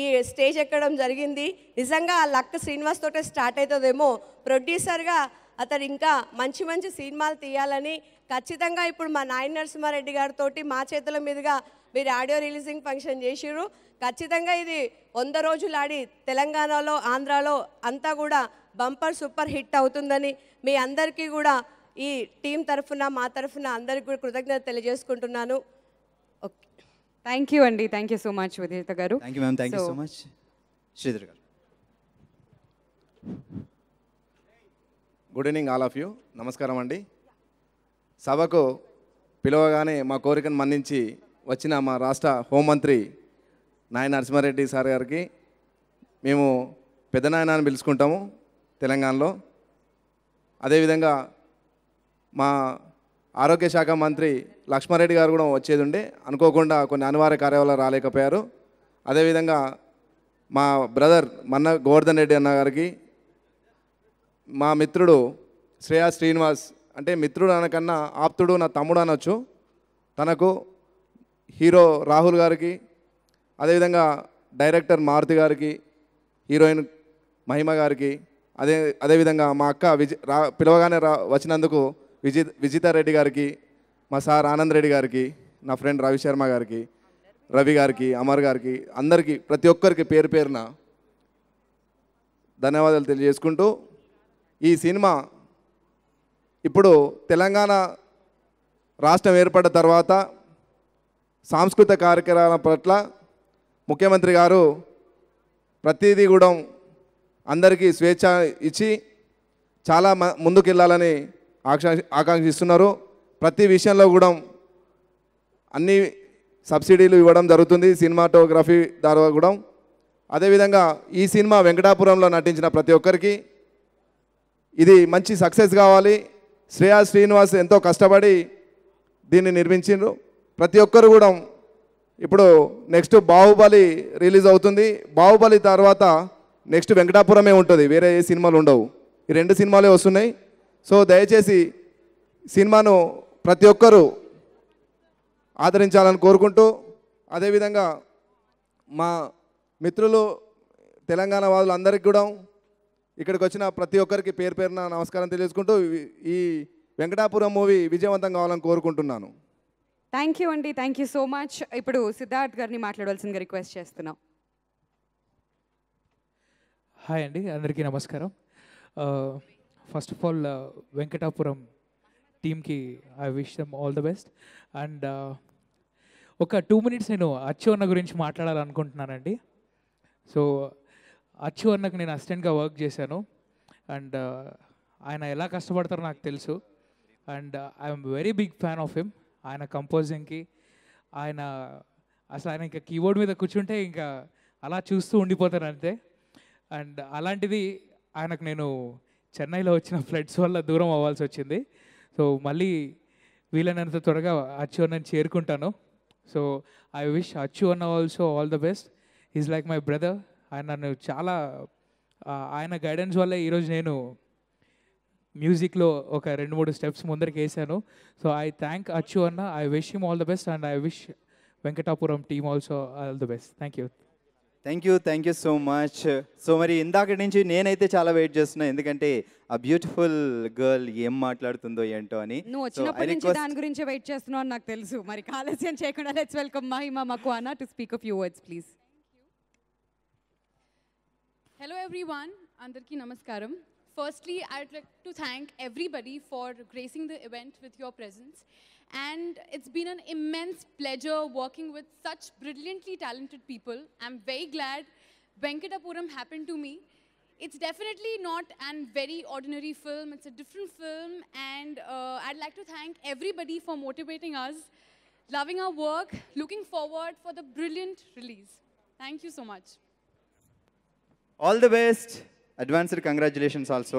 ఈ స్టేజ్ ఎక్కడం జరిగింది. నిజంగా ఆ లక్ శ్రీనివాస్ తోటే స్టార్ట్ అవుతుందేమో. ప్రొడ్యూసర్గా అతను ఇంకా మంచి మంచి సినిమాలు తీయాలని ఖచ్చితంగా ఇప్పుడు మా నాయన నరసింహారెడ్డి గారితో మా చేతుల మీదుగా మీరు ఆడియో రిలీజింగ్ ఫంక్షన్ చేసిర్రు. ఖచ్చితంగా ఇది 100 రోజులు ఆడి తెలంగాణలో ఆంధ్రాలో అంతా కూడా బంపర్ సూపర్ హిట్ అవుతుందని మీ అందరికీ కూడా ఈ టీం తరఫున మా తరఫున అందరికీ కూడా కృతజ్ఞత తెలియజేసుకుంటున్నాను. ఓకే, థ్యాంక్ యూ అండి. Thank you so much Vijetha garu. Thank you ma'am. Thank you so much. Sridhar garu. Good evening all of you. నమస్కారం అండి. సభకు పిలవగానే మా కోరికను మన్నించి వచ్చిన మా రాష్ట్ర హోంమంత్రి నాయన నరసింహారెడ్డి సార్ గారికి, మేము పెద్ద నాయన అని పిలుచుకుంటాము తెలంగాణలో. అదేవిధంగా మా ఆరోగ్య శాఖ మంత్రి లక్ష్మారెడ్డి గారు కూడా వచ్చేది ఉండే, అనుకోకుండా కొన్ని అనివార్య కార్యాలయాలు రాలేకపోయారు. అదేవిధంగా మా బ్రదర్ మన్న గోవర్ధన్ రెడ్డి అన్న గారికి, మా మిత్రుడు శ్రేయా శ్రీనివాస్, అంటే మిత్రుడు అనకన్నా ఆప్తుడు, నా తమ్ముడు అనొచ్చు, తనకు, హీరో రాహుల్ గారికి, అదేవిధంగా డైరెక్టర్ మారుతి గారికి, హీరోయిన్ మహిమ గారికి, అదేవిధంగా మా అక్క పిలవగానే వచ్చినందుకు విజితారెడ్డి గారికి, మా సార్ ఆనంద్ రెడ్డి గారికి, నా ఫ్రెండ్ రవి శర్మ గారికి, రవి గారికి, అమర్ గారికి, అందరికీ ప్రతి ఒక్కరికి పేరు పేరున ధన్యవాదాలు తెలియజేసుకుంటూ, ఈ సినిమా ఇప్పుడు తెలంగాణ రాష్ట్రం ఏర్పడ్డ తర్వాత సాంస్కృతిక కార్యక్రమాల పట్ల ముఖ్యమంత్రి గారు ప్రతిదీ కూడా అందరికీ స్వేచ్ఛ ఇచ్చి చాలా ముందుకెళ్ళాలని ఆకాంక్షిస్తున్నారు. ప్రతి విషయంలో కూడా అన్ని సబ్సిడీలు ఇవ్వడం జరుగుతుంది సినిమాటోగ్రఫీ ద్వారా కూడా. అదేవిధంగా ఈ సినిమా వెంకటాపురంలో నటించిన ప్రతి ఒక్కరికి ఇది మంచి సక్సెస్ కావాలి. శ్రేయా శ్రీనివాస్ ఎంతో కష్టపడి దీన్ని నిర్మించిండ్రు. ప్రతి ఒక్కరు కూడా ఇప్పుడు నెక్స్ట్ బాహుబలి రిలీజ్ అవుతుంది. బాహుబలి తర్వాత నెక్స్ట్ వెంకటాపురమే ఉంటుంది, వేరే ఏ సినిమాలు ఉండవు. ఈ 2 సినిమాలే వస్తున్నాయి. సో దయచేసి సినిమాను ప్రతి ఒక్కరూ ఆదరించాలని కోరుకుంటూ, అదేవిధంగా మా మిత్రులు తెలంగాణ వాదులు అందరికీ కూడా ఇక్కడికి వచ్చిన ప్రతి ఒక్కరికి పేరు పేరున నమస్కారం తెలియజేసుకుంటూ ఈ వెంకటాపురం మూవీ విజయవంతం కావాలని కోరుకుంటున్నాను. థ్యాంక్ యూ అండి, థ్యాంక్ యూ సో మచ్. ఇప్పుడు సిద్ధార్థ్ గారిని మాట్లాడవలసిందిగా రిక్వెస్ట్ చేస్తున్నాం. హాయ్ అండి, అందరికీ నమస్కారం. ఫస్ట్ ఆఫ్ ఆల్ వెంకటాపురం టీమ్కి I wish them all the best. And ఒక 2 minutes నేను అచ్చు అన్న గురించి మాట్లాడాలనుకుంటున్నానండి. సో అచ్చు అన్నకు నేను అసిస్టెంట్గా వర్క్ చేశాను. అండ్ ఆయన ఎలా కష్టపడతారో నాకు తెలుసు. And I'm very big fan of him. ఆయన కంపోజింగ్కి అసలు ఆయన ఇంకా కీబోర్డ్ మీద కూర్చుంటే ఇంకా అలా చూస్తూ ఉండిపోతారు అంతే. అండ్ అలాంటిది ఆయనకు నేను చెన్నైలో వచ్చిన ఫ్లడ్స్ వల్ల దూరం అవ్వాల్సి వచ్చింది. సో మళ్ళీ వీలైనంత త్వరగా అచ్చు అన్నని చేరుకుంటాను. సో ఐ విష్ అచ్చు అన్న also all the best. Is like my brother. ఆయన నన్ను చాలా ఆయన గైడెన్స్ వల్లే ఈరోజు నేను మ్యూజిక్లో ఒక 2-3 స్టెప్స్ ముందరికి వేసాను. సో ఐ థ్యాంక్ అచ్చు అన్న. I wish him all the best and I wish Venkatapuram team also all the best. Thank you. Thank you so much. So మరి ఇందాక నుంచి నేనైతే చాలా వెయిట్ చేస్తున్నా, ఎందుకంటే ఆ బ్యూటిఫుల్ గర్ల్ ఏం మాట్లాడుతుందో ఏంటో అని. నువ్వు వచ్చినప్పటి నుంచి దాని గురించి వెయిట్ చేస్తున్నావు అని నాకు తెలుసు. మరి ఆలస్యం చేయకుండా let's welcome Mahima Makwana to speak a few words please. Hello everyone, Andarki Namaskaram. Firstly, I'd like to thank everybody for gracing the event with your presence. And it's been an immense pleasure working with such brilliantly talented people. I'm very glad Venkatapuram happened to me. It's definitely not a very ordinary film. It's a different film. And I'd like to thank everybody for motivating us, loving our work, looking forward for the brilliant release. Thank you so much. All the best. Advanced congratulations also.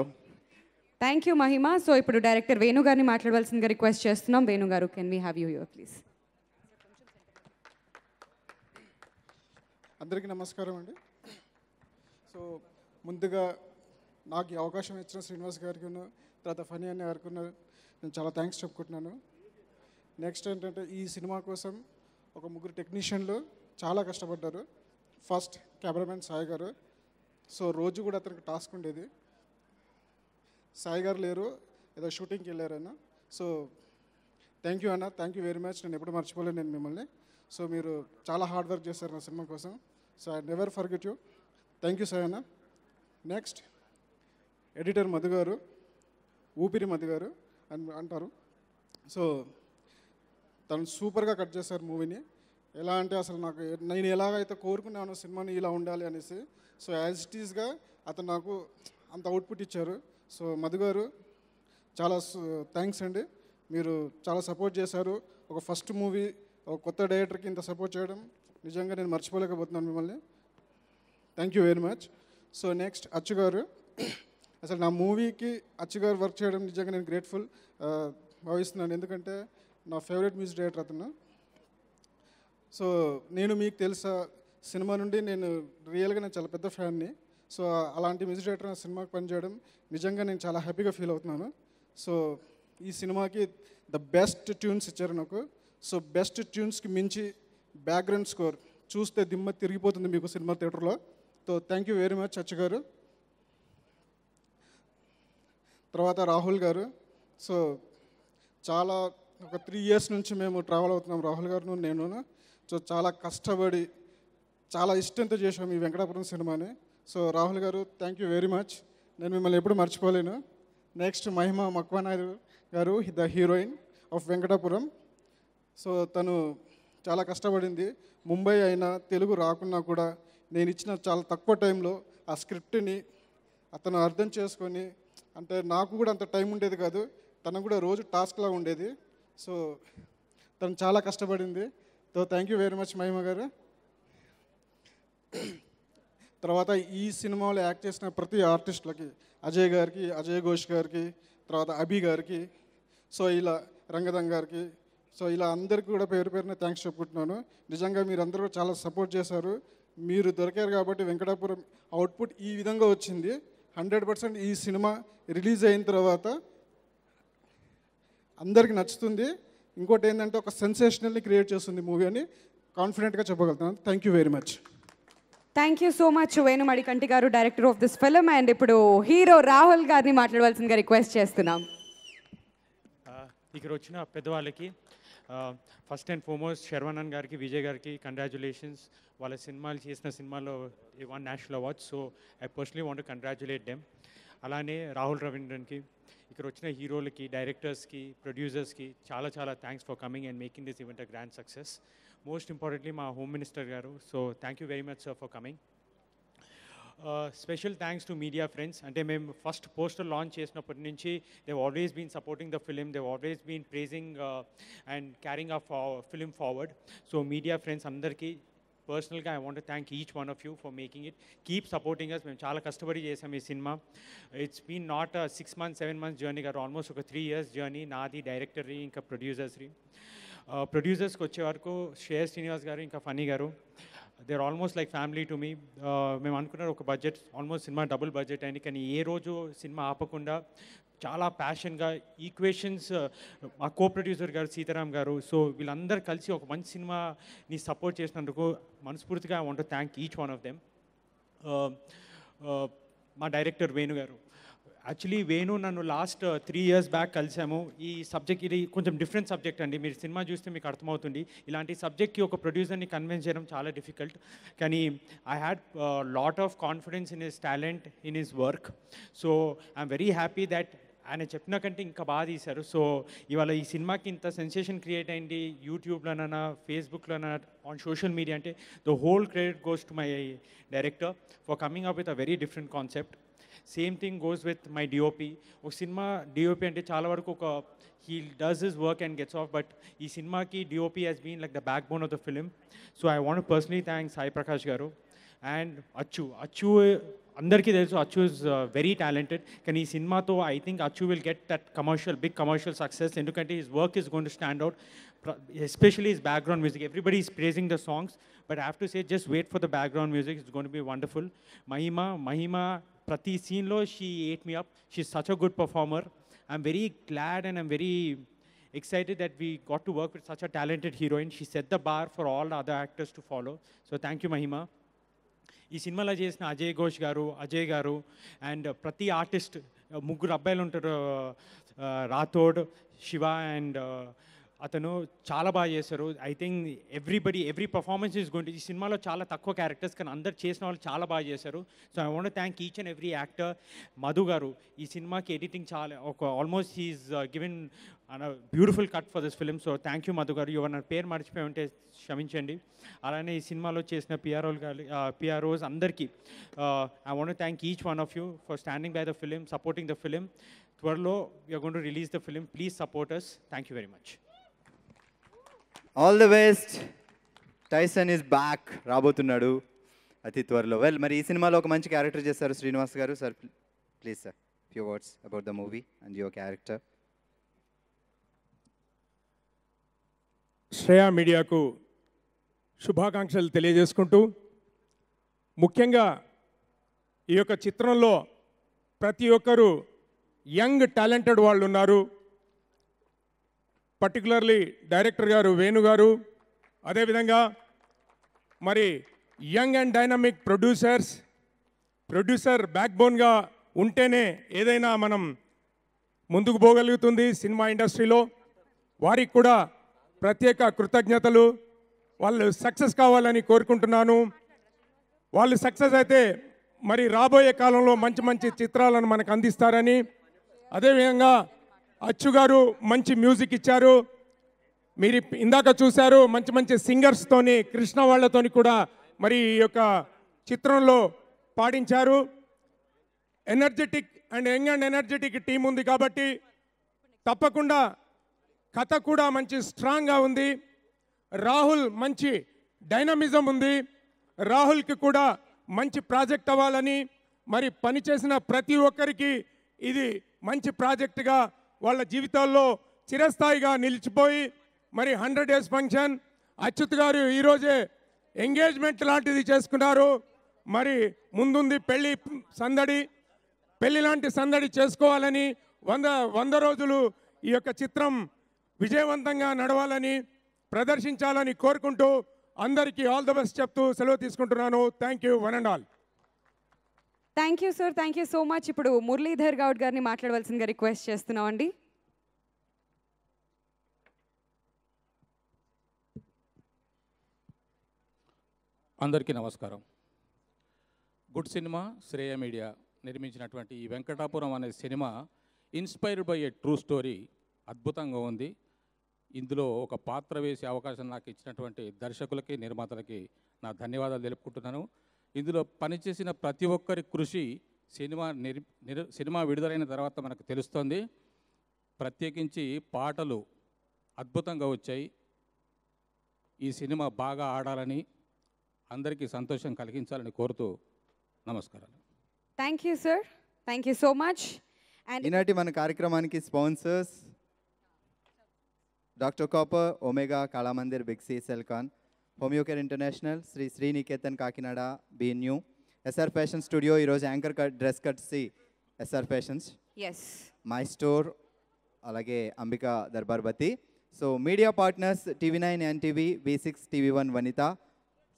Thank you Mahima. So ఇప్పుడు director Venu గారిని మాట్లాడవలసిందిగా request చేస్తున్నాం. వేణు గారు, can we have you here please? అందరికీ నమస్కారం అండి. So ముందుగా నాకు ఈ అవకాశం ఇచ్చిన శ్రీనివాస్ గారికి, తర్వాత ఫనీ అన్న గారికి నేను చాలా థ్యాంక్స్ చెప్పుకుంటున్నాను. నెక్స్ట్ ఏంటంటే ఈ సినిమా కోసం ఒక 3 టెక్నీషియన్లు చాలా కష్టపడ్డారు. ఫస్ట్ కెమెరామెన్ సాయి గారు. సో రోజు కూడా అతనికి టాస్క్ ఉండేది. సాయి గారు లేరు, ఏదో షూటింగ్కి వెళ్ళారు ఆయన. సో థ్యాంక్ యూ అన్న, థ్యాంక్ యూ వెరీ మచ్. నేను ఎప్పుడు మర్చిపోలేను నేను మిమ్మల్ని. సో మీరు చాలా హార్డ్ వర్క్ చేశారు నా సినిమా కోసం. So I never forget you. Thank you Sai anna. Next editor Madhu గారు, ఊపిరి మధు గారు అని అంటారు. సో తను సూపర్గా కట్ చేశారు మూవీని. ఎలా అంటే అసలు నాకు నేను ఎలాగైతే కోరుకున్నాను సినిమాని ఇలా ఉండాలి అనేసి, సో యాజ్ ఇట్ ఈస్గా అతను నాకు అంత అవుట్పుట్ ఇచ్చారు. సో మధు గారు చాలా థ్యాంక్స్ అండి. మీరు చాలా సపోర్ట్ చేశారు. ఒక ఫస్ట్ మూవీ, ఒక కొత్త డైరెక్టర్కి ఇంత సపోర్ట్ చేయడం నిజంగా నేను మర్చిపోలేకపోతున్నాను మిమ్మల్ని. Thank you very much. So next అచ్చు గారు. అసలు నా మూవీకి అచ్చు గారు వర్క్ చేయడం నిజంగా నేను గ్రేట్ఫుల్ భావిస్తున్నాను. ఎందుకంటే నా ఫేవరెట్ మ్యూజిక్ డైరెక్టర్ అతను. సో నేను మీకు తెలుసా సినిమా నుండి నేను రియల్గా నేను చాలా పెద్ద ఫ్యాన్ని. సో అలాంటి మ్యూజిక్ డైరెక్టర్ నా సినిమాకి పనిచేయడం నిజంగా నేను చాలా హ్యాపీగా ఫీల్ అవుతున్నాను. సో ఈ సినిమాకి ద బెస్ట్ ట్యూన్స్ ఇచ్చారు నాకు. సో బెస్ట్ ట్యూన్స్కి మించి బ్యాక్గ్రౌండ్ స్కోర్ చూస్తే దిమ్మ తిరిగిపోతుంది మీకు సినిమా థియేటర్లో. So thank you very much అచ్చు గారు. తర్వాత రాహుల్ గారు. సో చాలా ఒక 3 years నుంచి మేము ట్రావెల్ అవుతున్నాం రాహుల్ గారు నేను. సో చాలా కష్టపడి చాలా ఇష్టంతో చేసాము ఈ వెంకటాపురం సినిమాని. సో రాహుల్ గారు థ్యాంక్ యూ వెరీ మచ్. నేను మిమ్మల్ని ఎప్పుడు మర్చిపోలేను. నెక్స్ట్ మహిమ మక్వానాయుడు గారు, the heroine of Venkatapuram. So తను చాలా కష్టపడింది. ముంబై అయినా తెలుగు రాకున్నా కూడా నేను ఇచ్చిన చాలా తక్కువ టైంలో ఆ స్క్రిప్ట్ని అతను అర్థం చేసుకొని, అంటే నాకు కూడా అంత టైం ఉండేది కాదు, తనకు కూడా రోజు టాస్క్లా ఉండేది. సో తను చాలా కష్టపడింది. So thank you very much Mahima garu. తర్వాత ఈ సినిమాలో యాక్ట్ చేసిన ప్రతి ఆర్టిస్టులకి, అజయ్ గారికి, అజయ్ ఘోష్ గారికి, తర్వాత అభి గారికి, సో ఇలా రంగదం గారికి, సో ఇలా అందరికీ కూడా పేరు పేరున థ్యాంక్స్ చెప్పుకుంటున్నాను. నిజంగా మీరందరూ చాలా సపోర్ట్ చేశారు. మీరు దొరికారు కాబట్టి వెంకటాపురం అవుట్పుట్ ఈ విధంగా వచ్చింది. 100% ఈ సినిమా రిలీజ్ అయిన తర్వాత అందరికీ నచ్చుతుంది. ఇంకోటి ఏంటంటే ఒక సెన్సేషనల్ని క్రియేట్ చేస్తుంది మూవీ అని కాన్ఫిడెంట్గా చెప్పగలుగుతాను. Thank you very much. Thank you so much Venu Madikanti garu, director of this film. And ఇప్పుడు హీరో రాహుల్ గారిని మాట్లాడవలసిందిగా రిక్వెస్ట్ చేస్తున్నాం. ఇక్కడ వచ్చిన పెద్దవాళ్ళకి ఫస్ట్ అండ్ ఫార్మోస్ట్ శర్వానంద్ గారికి, విజయ్ గారికి కంగ్రాచులేషన్స్. వాళ్ళ సినిమాలు చేసిన సినిమాలో one national award. So I personally want to congratulate them. అలానే రాహుల్ రవీంద్రన్కి, ఇక్కడ వచ్చిన హీరోలకి, డైరెక్టర్స్కి, ప్రొడ్యూసర్స్కి చాలా చాలా thanks for coming and making this event a grand success. Most importantly మా హోమ్ మినిస్టర్ గారు. So thank you very much sir for coming. Special thanks to media friends. అంటే మేము ఫస్ట్ పోస్టర్ లాంచ్ చేసినప్పటి నుంచి they've always been supporting the film, they've always been praising and carrying a film forward. So media friends అందరికీ పర్సనల్గా I want thank each one of you for making it. Keep supporting us. మేము చాలా కష్టపడి చేసాం ఈ సినిమా. It's been not 6 months 7 months journey గారు, almost ఒక 3 years జర్నీ నాది, డైరెక్టర్ది, ఇంకా ప్రొడ్యూసర్స్ది. ప్రొడ్యూసర్స్కి వచ్చే వరకు శ్రేయస్ శ్రీనివాస్ గారు, ఇంకా Phani garu, they are almost like family to me. మేము అనుకున్నారు ఒక budget, almost cinema double budget అయింది, కానీ ఏ రోజు సినిమా ఆపకుండా చాలా ప్యాషన్గా ఈక్వేషన్స్ మా కో ప్రొడ్యూసర్ గారు సీతారాం గారు, సో వీళ్ళందరూ కలిసి ఒక మంచి సినిమాని సపోర్ట్ చేసినందుకు మనస్ఫూర్తిగా I want to thank each one of them. మా డైరెక్టర్ వేణు గారు, యాక్చువల్లీ వేణు నన్ను లాస్ట్ 3 years బ్యాక్ కలిసాము. ఈ సబ్జెక్ట్ ఇది కొంచెం డిఫరెంట్ సబ్జెక్ట్ అండి, మీరు సినిమా చూస్తే మీకు అర్థమవుతుంది. ఇలాంటి సబ్జెక్ట్కి ఒక ప్రొడ్యూసర్ని కన్విన్స్ చేయడం చాలా డిఫికల్ట్, కానీ I had lot of confidence in his talent, in his work. So I'm very happy that ఆయన చెప్పిన కంటే ఇంకా బాగా తీశారు. సో ఇవాళ ఈ సినిమాకి ఇంత సెన్సేషన్ క్రియేట్ అయింది యూట్యూబ్లోనైనా, ఫేస్బుక్లోనైనా, ఆన్ సోషల్ మీడియా, అంటే the whole credit goes to my director for coming up with a very different concept. Same thing goes with my DOP. ఒక సినిమా డిఓపి అంటే చాలా వరకు ఒక he does his work and gets off, but ఈ సినిమాకి DOP has been like the back bone of the film. So I want personally thank Sai Prakash గారు and అచ్చు అందరికీ తెలుసు అచ్చు ఇస్ వెరీ టాలెంటెడ్, కానీ ఈ సినిమాతో I think Achu will get that big commercial success, ఎందుకంటే his work is going to stand out, especially his background music. Everybody is praising the songs, but I have to say just wait for the background music, it's going to be wonderful. Mahima prati scene lo she ate me up. She's such a good performer. I'm very glad and I'm very excited that we got to work with such a talented heroine. She set the bar for all the other actors to follow. So thank you Mahima. ఈ సినిమాలో చేసిన అజయ్ ఘోష్ గారు, అజయ్ గారు and ప్రతి artist, ముగ్గురు అబ్బాయిలు ఉంటారు, Rathod, Shiva and అతను చాలా బాగా చేశారు. I think every performance is going to, ఈ సినిమాలో చాలా తక్కువ క్యారెక్టర్స్ కానీ అందరు చేసిన వాళ్ళు చాలా బాగా చేశారు. So I want thank each and every actor. Madhu గారు ఈ సినిమాకి ఎడిటింగ్ చాలా ఒక almost he's given beautiful cut for this film. So thank you Madhu గారు. ఎవరు నా పేరు మర్చిపోయి ఉంటే క్షమించండి. అలానే ఈ సినిమాలో చేసిన పిఆర్ఓస్ అందరికీ I want thank each one of you for standing by the film, supporting the film. త్వరలో we are going to release the film, please support us. Thank you very much. All the best. Tyson is back, రాబోతున్నాడు అతి త్వరలో. Well, మరి ఈ సినిమాలో ఒక మంచి character చేశారు శ్రీనివాస్ గారు. Sir please sir, few words about the movie and your character. Shreya మీడియాకు శుభాకాంక్షలు తెలియజేసుకుంటూ ముఖ్యంగా ఈ యొక్క చిత్రంలో ప్రతి ఒక్కరూ యంగ్ టాలెంటెడ్ వాళ్ళు ఉన్నారు. పర్టికులర్లీ డైరెక్టర్ గారు వేణు గారు, అదేవిధంగా మరి యంగ్ అండ్ డైనమిక్ ప్రొడ్యూసర్ బ్యాక్బోన్గా ఉంటేనే ఏదైనా మనం ముందుకు పోగలుగుతుంది సినిమా ఇండస్ట్రీలో. వారికి కూడా ప్రత్యేక కృతజ్ఞతలు. వాళ్ళు సక్సెస్ కావాలని కోరుకుంటున్నాను. వాళ్ళు సక్సెస్ అయితే మరి రాబోయే కాలంలో మంచి మంచి చిత్రాలను మనకు అందిస్తారని, అదేవిధంగా అచ్చు గారు మంచి మ్యూజిక్ ఇచ్చారు. మీరు ఇందాక చూశారు మంచి మంచి సింగర్స్తోని, కృష్ణ వాళ్ళతోని కూడా మరి ఈ యొక్క చిత్రంలో పాడించారు. యంగ్ అండ్ ఎనర్జెటిక్ టీం ఉంది కాబట్టి తప్పకుండా కథ కూడా మంచి స్ట్రాంగ్గా ఉంది. రాహుల్ మంచి డైనమిజం ఉంది. రాహుల్కి కూడా మంచి ప్రాజెక్ట్ అవ్వాలని, మరి పనిచేసిన ప్రతి ఒక్కరికి ఇది మంచి ప్రాజెక్టుగా వాళ్ళ జీవితాల్లో చిరస్థాయిగా నిలిచిపోయి మరి 100 days ఫంక్షన్ అచ్యుత్ గారు ఈరోజే ఎంగేజ్మెంట్ లాంటిది చేసుకున్నారు. మరి ముందుంది పెళ్లి లాంటి సందడి చేసుకోవాలని, 100 రోజులు ఈ యొక్క చిత్రం విజయవంతంగా నడవాలని, ప్రదర్శించాలని కోరుకుంటూ అందరికీ ఆల్ ద బెస్ట్ చెప్తూ సెలవు తీసుకుంటున్నాను. Thank you one and all. Thank you sir, thank you so much. ఇప్పుడు మురళీధర్ గౌడ్ గారిని మాట్లాడవలసిందిగా రిక్వెస్ట్ చేస్తున్నామండి. అందరికీ నమస్కారం. గుడ్ సినిమా శ్రేయ మీడియా నిర్మించినటువంటి ఈ వెంకటాపురం అనే cinema inspired by A true story అద్భుతంగా ఉంది. ఇందులో ఒక పాత్ర వేసే అవకాశం నాకు ఇచ్చినటువంటి దర్శకులకి, నిర్మాతలకి నా ధన్యవాదాలు తెలుపుకుంటున్నాను. ఇందులో పనిచేసిన ప్రతి ఒక్కరి కృషి సినిమా విడుదలైన తర్వాత మనకు తెలుస్తుంది. ప్రత్యేకించి పాటలు అద్భుతంగా వచ్చాయి. ఈ సినిమా బాగా ఆడాలని, అందరికీ సంతోషం కలిగించాలని కోరుతూ నమస్కారాలు. Thank you sir, thank you so much. ఈనాటి మన కార్యక్రమానికి sponsors doctor Copper, Omega, Kalamandir, big C, Celkon, Homeocare international, Shri Sriniketan Kakinada, B New, SR fashion studio, ఈరోజు anchor cut dress cut C SR fashions, my store, అలాగే Ambika Darbar Bathi. So media partners TV9 NTV, V6, TV1 Vanitha.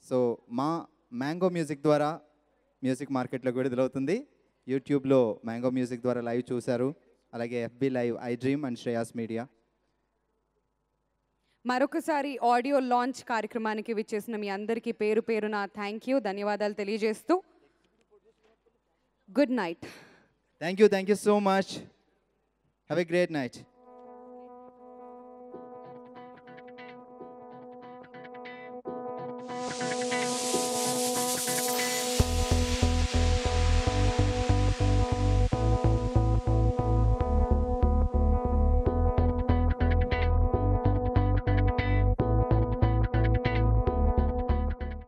So మా mango music ద్వారా music మార్కెట్లో విడుదలవుతుంది. యూట్యూబ్లో mango music ద్వారా live చూశారు. అలాగే FB live, I dream and Shreyas media. మరొకసారి ఆడియో లాంచ్ కార్యక్రమానికి విచ్చేసిన మీ అందరికీ పేరు పేరున థ్యాంక్ యూ, ధన్యవాదాలు తెలియజేస్తూ good night. Thank you so much. Have a great night.